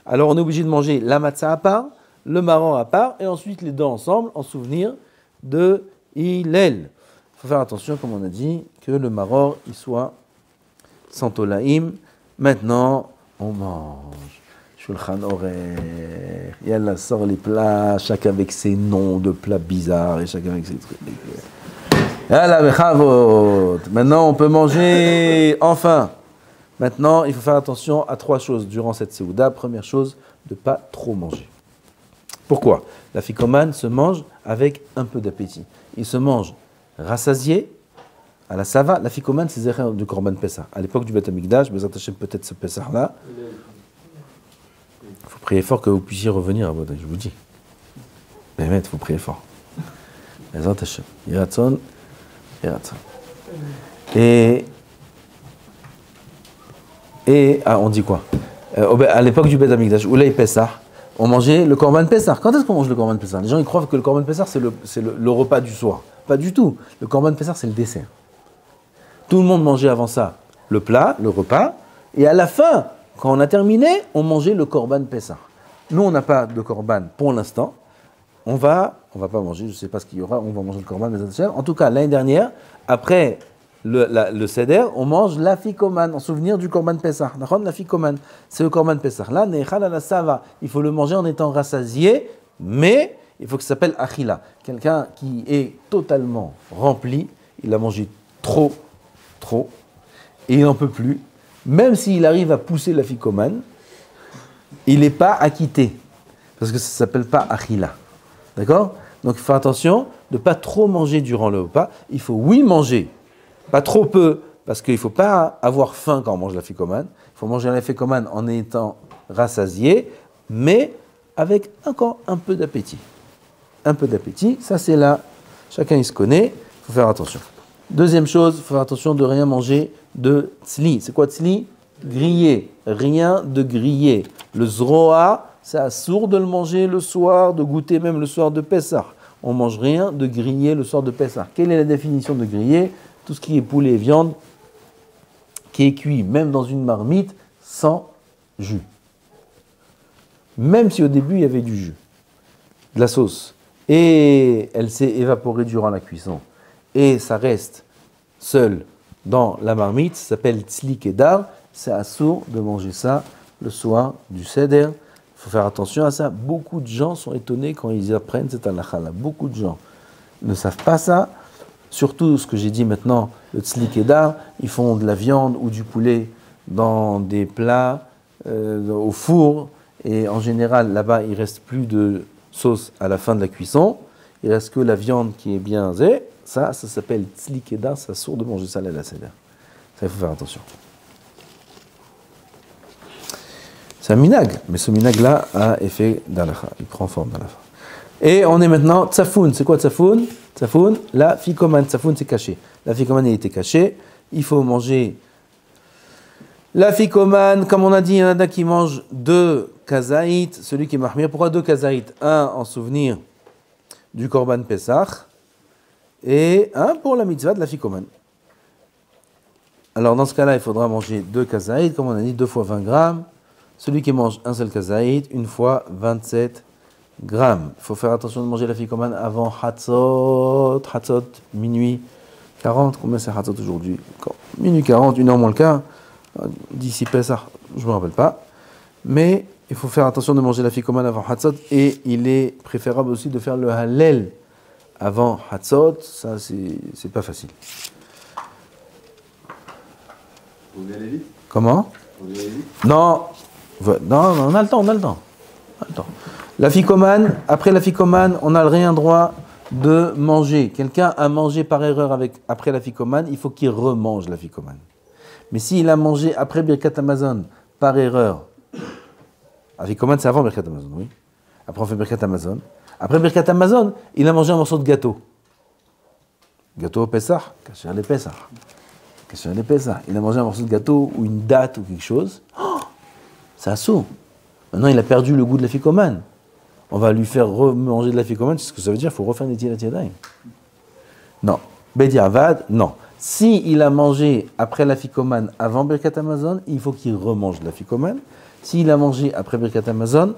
Alors on est obligé de manger la matzah à part, le maror à part, et ensuite les deux ensemble, en souvenir de Hillel. Il faut faire attention, comme on a dit, que le maror, il soit sans tolaïm. Maintenant, on mange. Shulchan Aruch. Yallah, sort les plats, chacun avec ses noms de plats bizarres, et chacun avec ses trucs. Yallah, bechavot. Maintenant, on peut manger, enfin. Maintenant, il faut faire attention à 3 choses durant cette séouda. Première chose, de ne pas trop manger. Pourquoi? La ficomane se mange avec un peu d'appétit. Il se mange rassasié, à la sava. La ficomane, c'est zéher du Korban Pessah. À l'époque du Beth Amikdash, Bezat Hashem, peut-être ce Pessah-là. Il faut prier fort que vous puissiez revenir à Bodai, je vous dis. Mais il faut prier fort. Bezat Hashem. Yiratzon, Yiratzon. Et on dit quoi? À l'époque du Beth Amikdash, Oulay Pessah, on mangeait le Korban Pessah. Quand est-ce qu'on mange le Korban Pessah? Les gens ils croient que le Korban Pessah c'est le repas du soir. Pas du tout. Le Korban Pessah c'est le dessert. Tout le monde mangeait avant ça le plat, le repas, et à la fin, quand on a terminé, on mangeait le Korban Pessah. Nous on n'a pas de Korban pour l'instant. On va pas manger, je ne sais pas ce qu'il y aura, on va manger le Korban. En tout cas, l'année dernière, après le seder, on mange la ficomane en souvenir du Korban Pessah. La ficomane, c'est le Korban Pessah. Là, nechal ala sava, il faut le manger en étant rassasié, mais il faut que ça s'appelle achila. Quelqu'un qui est totalement rempli, il a mangé trop, et il n'en peut plus. Même s'il arrive à pousser la ficomane, il n'est pas acquitté, parce que ça ne s'appelle pas achila. D'accord? Donc il faut faire attention de ne pas trop manger durant le repas. Il faut manger. Pas trop peu, parce qu'il ne faut pas avoir faim quand on mange la ficomane. Il faut manger la ficomane en étant rassasié, mais avec encore un peu d'appétit. Un peu d'appétit, ça c'est là, chacun il se connaît, il faut faire attention. Deuxième chose, il faut faire attention de rien manger de tzli. C'est quoi tzli? Grillé, rien de grillé. Le zroa, c'est assourd de le manger le soir, de goûter même le soir de Pessah. On mange rien de grillé le soir de Pessah. Quelle est la définition de grillé? Tout ce qui est poulet et viande, qui est cuit, même dans une marmite, sans jus. Même si au début, il y avait du jus, de la sauce, et elle s'est évaporée durant la cuisson, et ça reste seul dans la marmite, ça s'appelle tzli kedar, c'est assourd de manger ça le soir du seder. Il faut faire attention à ça. Beaucoup de gens sont étonnés quand ils apprennent cette halakha-là. Beaucoup de gens ne savent pas ça. Surtout ce que j'ai dit maintenant, le tzli kedar, ils font de la viande ou du poulet dans des plats au four. Et en général, là-bas, il ne reste plus de sauce à la fin de la cuisson. Il ne reste que la viande qui est bien zé. Ça s'appelle tzli kedar, ça sourd de manger ça à la seder. Ça, il faut faire attention. C'est un minag, mais ce minag-là a effet d'halakha. Il prend forme d'halakha. Et on est maintenant tsafoun. C'est quoi tsafoun? Tsafoun, la ficomane. Tsafoun, c'est caché. La ficomane, elle était cachée. Il faut manger L'afikoman, comme on a dit, il y en a qui mange 2 kazaït, celui qui est mahmir. Pourquoi 2 kazaït? Un en souvenir du korban Pesach et un pour la mitzvah de l'afikoman. Alors dans ce cas-là, il faudra manger 2 kazaït, comme on a dit, 2 fois 20 grammes. Celui qui mange un seul kazaït, 1 fois 27 grammes. Il faut faire attention de manger l'afikoman avant Hatzot, minuit 40. Combien c'est Hatzot aujourd'hui? Minuit 40, 1h moins le quart. D'ici Pessah, je ne me rappelle pas. Mais il faut faire attention de manger l'afikoman avant Hatzot. Et il est préférable aussi de faire le Hallel avant Hatzot. Ça, c'est pas facile. Vous voulez aller vite? Comment? Vous voulez aller vite? Non, on a le temps. L'afikoman, après l'afikoman, on n'a rien droit de manger. Quelqu'un a mangé par erreur après l'afikoman, il faut qu'il remange l'afikoman. Mais s'il a mangé après Birkat Hamazon par erreur, afikoman c'est avant Birkat Hamazon, oui. Après on fait Birkat Hamazon. Après Birkat Hamazon, il a mangé un morceau de gâteau. Gâteau au Pessah, caché les Pessah. Il a mangé un morceau de gâteau ou une date ou quelque chose. Oh, c'est assaut. Maintenant, il a perdu le goût de l'afikoman. On va lui faire remanger de l'afikoman, c'est ce que ça veut dire, il faut refaire des tilat yadayim. Non. Bediavad, non. Si il a mangé après l'afikoman avant Birkat Hamazon, il faut qu'il remange l'afikoman. S'il a mangé après Birkat Hamazon,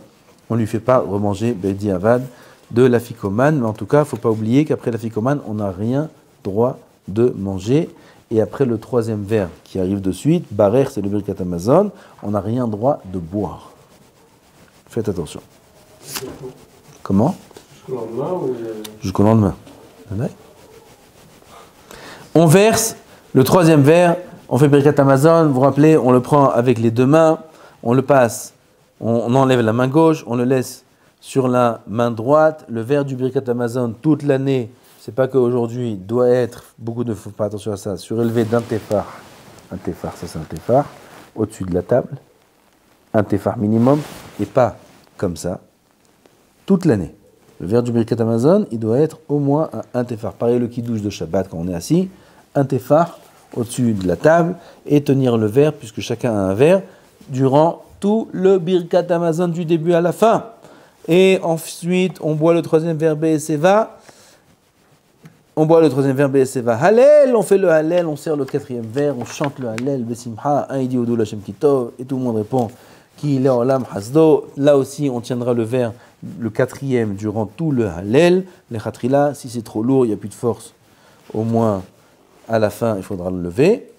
on ne lui fait pas remanger Bediavad de l'afikoman. Mais en tout cas, il ne faut pas oublier qu'après l'afikoman, on n'a rien droit de manger. Et après le 3e verre qui arrive de suite, Barer, c'est le Birkat Hamazon, on n'a rien droit de boire. Faites attention. Comment? Jusqu'au lendemain ou... Jusqu'au lendemain. On verse le 3e verre, on fait Birkat Hamazon, vous vous rappelez, on le prend avec les 2 mains, on le passe, on enlève la main gauche, on le laisse sur la main droite. Le verre du Birkat Hamazon, toute l'année, c'est pas qu'aujourd'hui, doit être, beaucoup ne font pas attention à ça, surélevé d'un téphar. Un téphar, ça c'est un téphar, au-dessus de la table. Un téphar minimum, et pas comme ça, toute l'année. Le verre du Birkat Hamazon, il doit être au moins un téphar. Pareil le kiddush de Shabbat quand on est assis, un téphar au-dessus de la table, et tenir le verre, puisque chacun a un verre, durant tout le Birkat Hamazon du début à la fin. Et ensuite, on boit le 3e verre Be'eseva. On boit le 3e verre Be'eseva Hallel, on fait le Hallel, on sert le 4e verre, on chante le Hallel, Besimcha, un idi Odou Lashem Kitov, et tout le monde répond Ki le Olam Hasdo. Là aussi, on tiendra le verre, le 4e, durant tout le Hallel. Les Khatrila, si c'est trop lourd, il n'y a plus de force, au moins à la fin, il faudra le lever.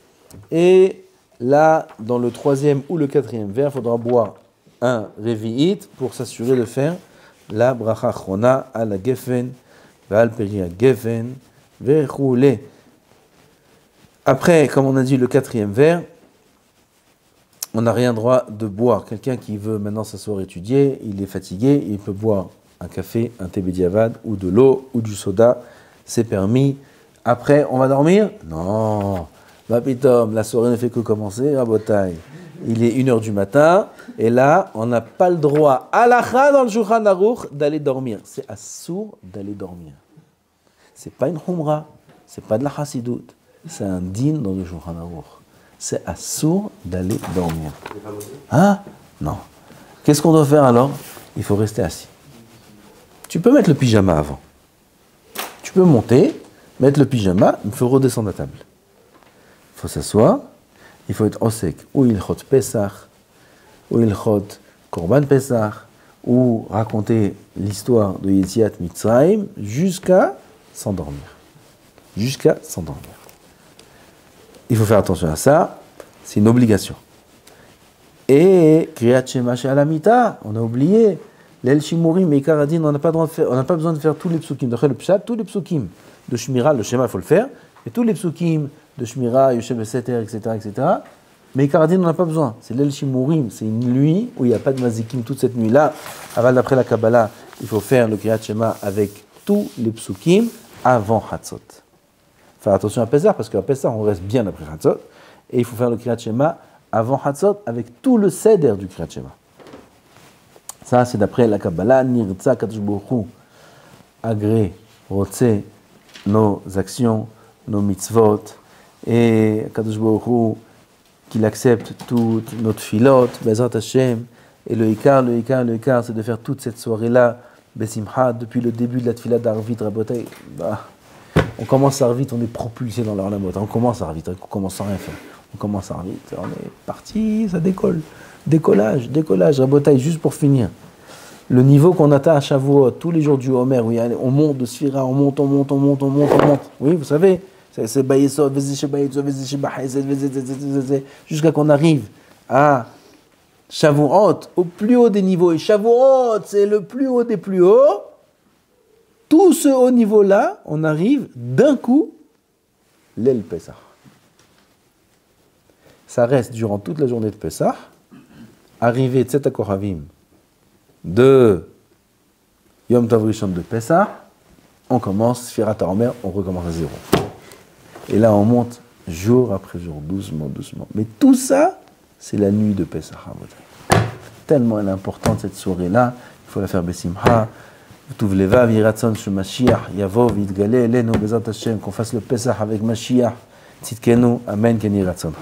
Et là, dans le 3e ou le 4e verre, il faudra boire un Revi'it pour s'assurer de faire la Bracha Chona à la Geffen. Après, comme on a dit, le 4e verre, on n'a rien droit de boire. Quelqu'un qui veut maintenant s'asseoir étudier, il est fatigué, il peut boire un café, un thé bédiavad, ou de l'eau, ou du soda, c'est permis. Après, on va dormir? Non. Bapitom, la soirée ne fait que commencer, Rabotai. Il est 1h du matin, et là, on n'a pas le droit, halakha dans le Shulchan Aruch, d'aller dormir. C'est assour d'aller dormir. C'est pas une humra, c'est pas de la chassidout, c'est un din dans le Shulchan Aruch. C'est assour d'aller dormir. Hein? Non. Qu'est-ce qu'on doit faire alors? Il faut rester assis. Tu peux mettre le pyjama avant. Tu peux monter, mettre le pyjama, il faut redescendre à table. Il faut s'asseoir. Il faut être osek, ou il chot Pesach, ou il chot Korban Pesach, ou raconter l'histoire de Yetziat Mitzrayim jusqu'à s'endormir. Jusqu'à s'endormir. Il faut faire attention à ça, c'est une obligation. Et Kriyat Shema She'alamita, on a oublié, l'El Shimurim et Karadin, on n'a pas besoin de faire tous les psukim. D'après le Pshat, tous les psukim de Shmira, le Shema, il faut le faire, et tous les psukim de Shmira, Yoshev Seter, etc. Mais Karadin, on n'a pas besoin. C'est l'El Shimurim, c'est une nuit où il n'y a pas de mazikim toute cette nuit-là. D'après la Kabbalah, il faut faire le Kriyat Shema avec tous les psukim avant Hatzot. Faire attention à Pesach, parce qu'à Pesach, on reste bien après Hatzot. Et il faut faire le Kriyat Shema avant Hatzot avec tout le Seder du Kriyat Shema. Ça, c'est d'après la Kabbalah. Nirtza Kadosh Baruch Hu agré, rotse nos actions, nos mitzvot. Et Kadosh Baruch Hu qu'il accepte toute notre filote, Bezrat Hashem. Et le Ikar, c'est de faire toute cette soirée-là, Besimha, depuis le début de la Tfilat d'Arvit, Rabotai. On commence à Arvit, on est propulsé dans l'Orlamot. On commence à Arvit, on commence sans rien faire. On commence à Arvit, on est parti, ça décolle. Décollage, Rabotai, juste pour finir. Le niveau qu'on atteint à Shavuot, tous les jours du Homer, où on monte de Sphira, on monte. Oui, vous savez, c'est Bayesod, jusqu'à qu'on arrive à Shavuot, au plus haut des niveaux. Et Shavuot, c'est le plus haut des plus hauts. Tout ce haut niveau-là, on arrive d'un coup, l'El Pessah. Ça reste durant toute la journée de Pessah, arrivé Tzet HaKohavim, de Yom Tov Rishon de Pessah, on commence Sfirat HaOmer, on recommence à zéro. Et là, on monte jour après jour, doucement. Mais tout ça, c'est la nuit de Pessah. Tellement elle est importante cette soirée-là, il faut la faire Besimha. Tuv Levav, Yiratson, Shemashiach, Yavov, Yitgale, Elenu, Bezat Hashem, qu'on fasse le Pessah avec Mashiach. Tzidkenu, Amen, Ken Yiratson.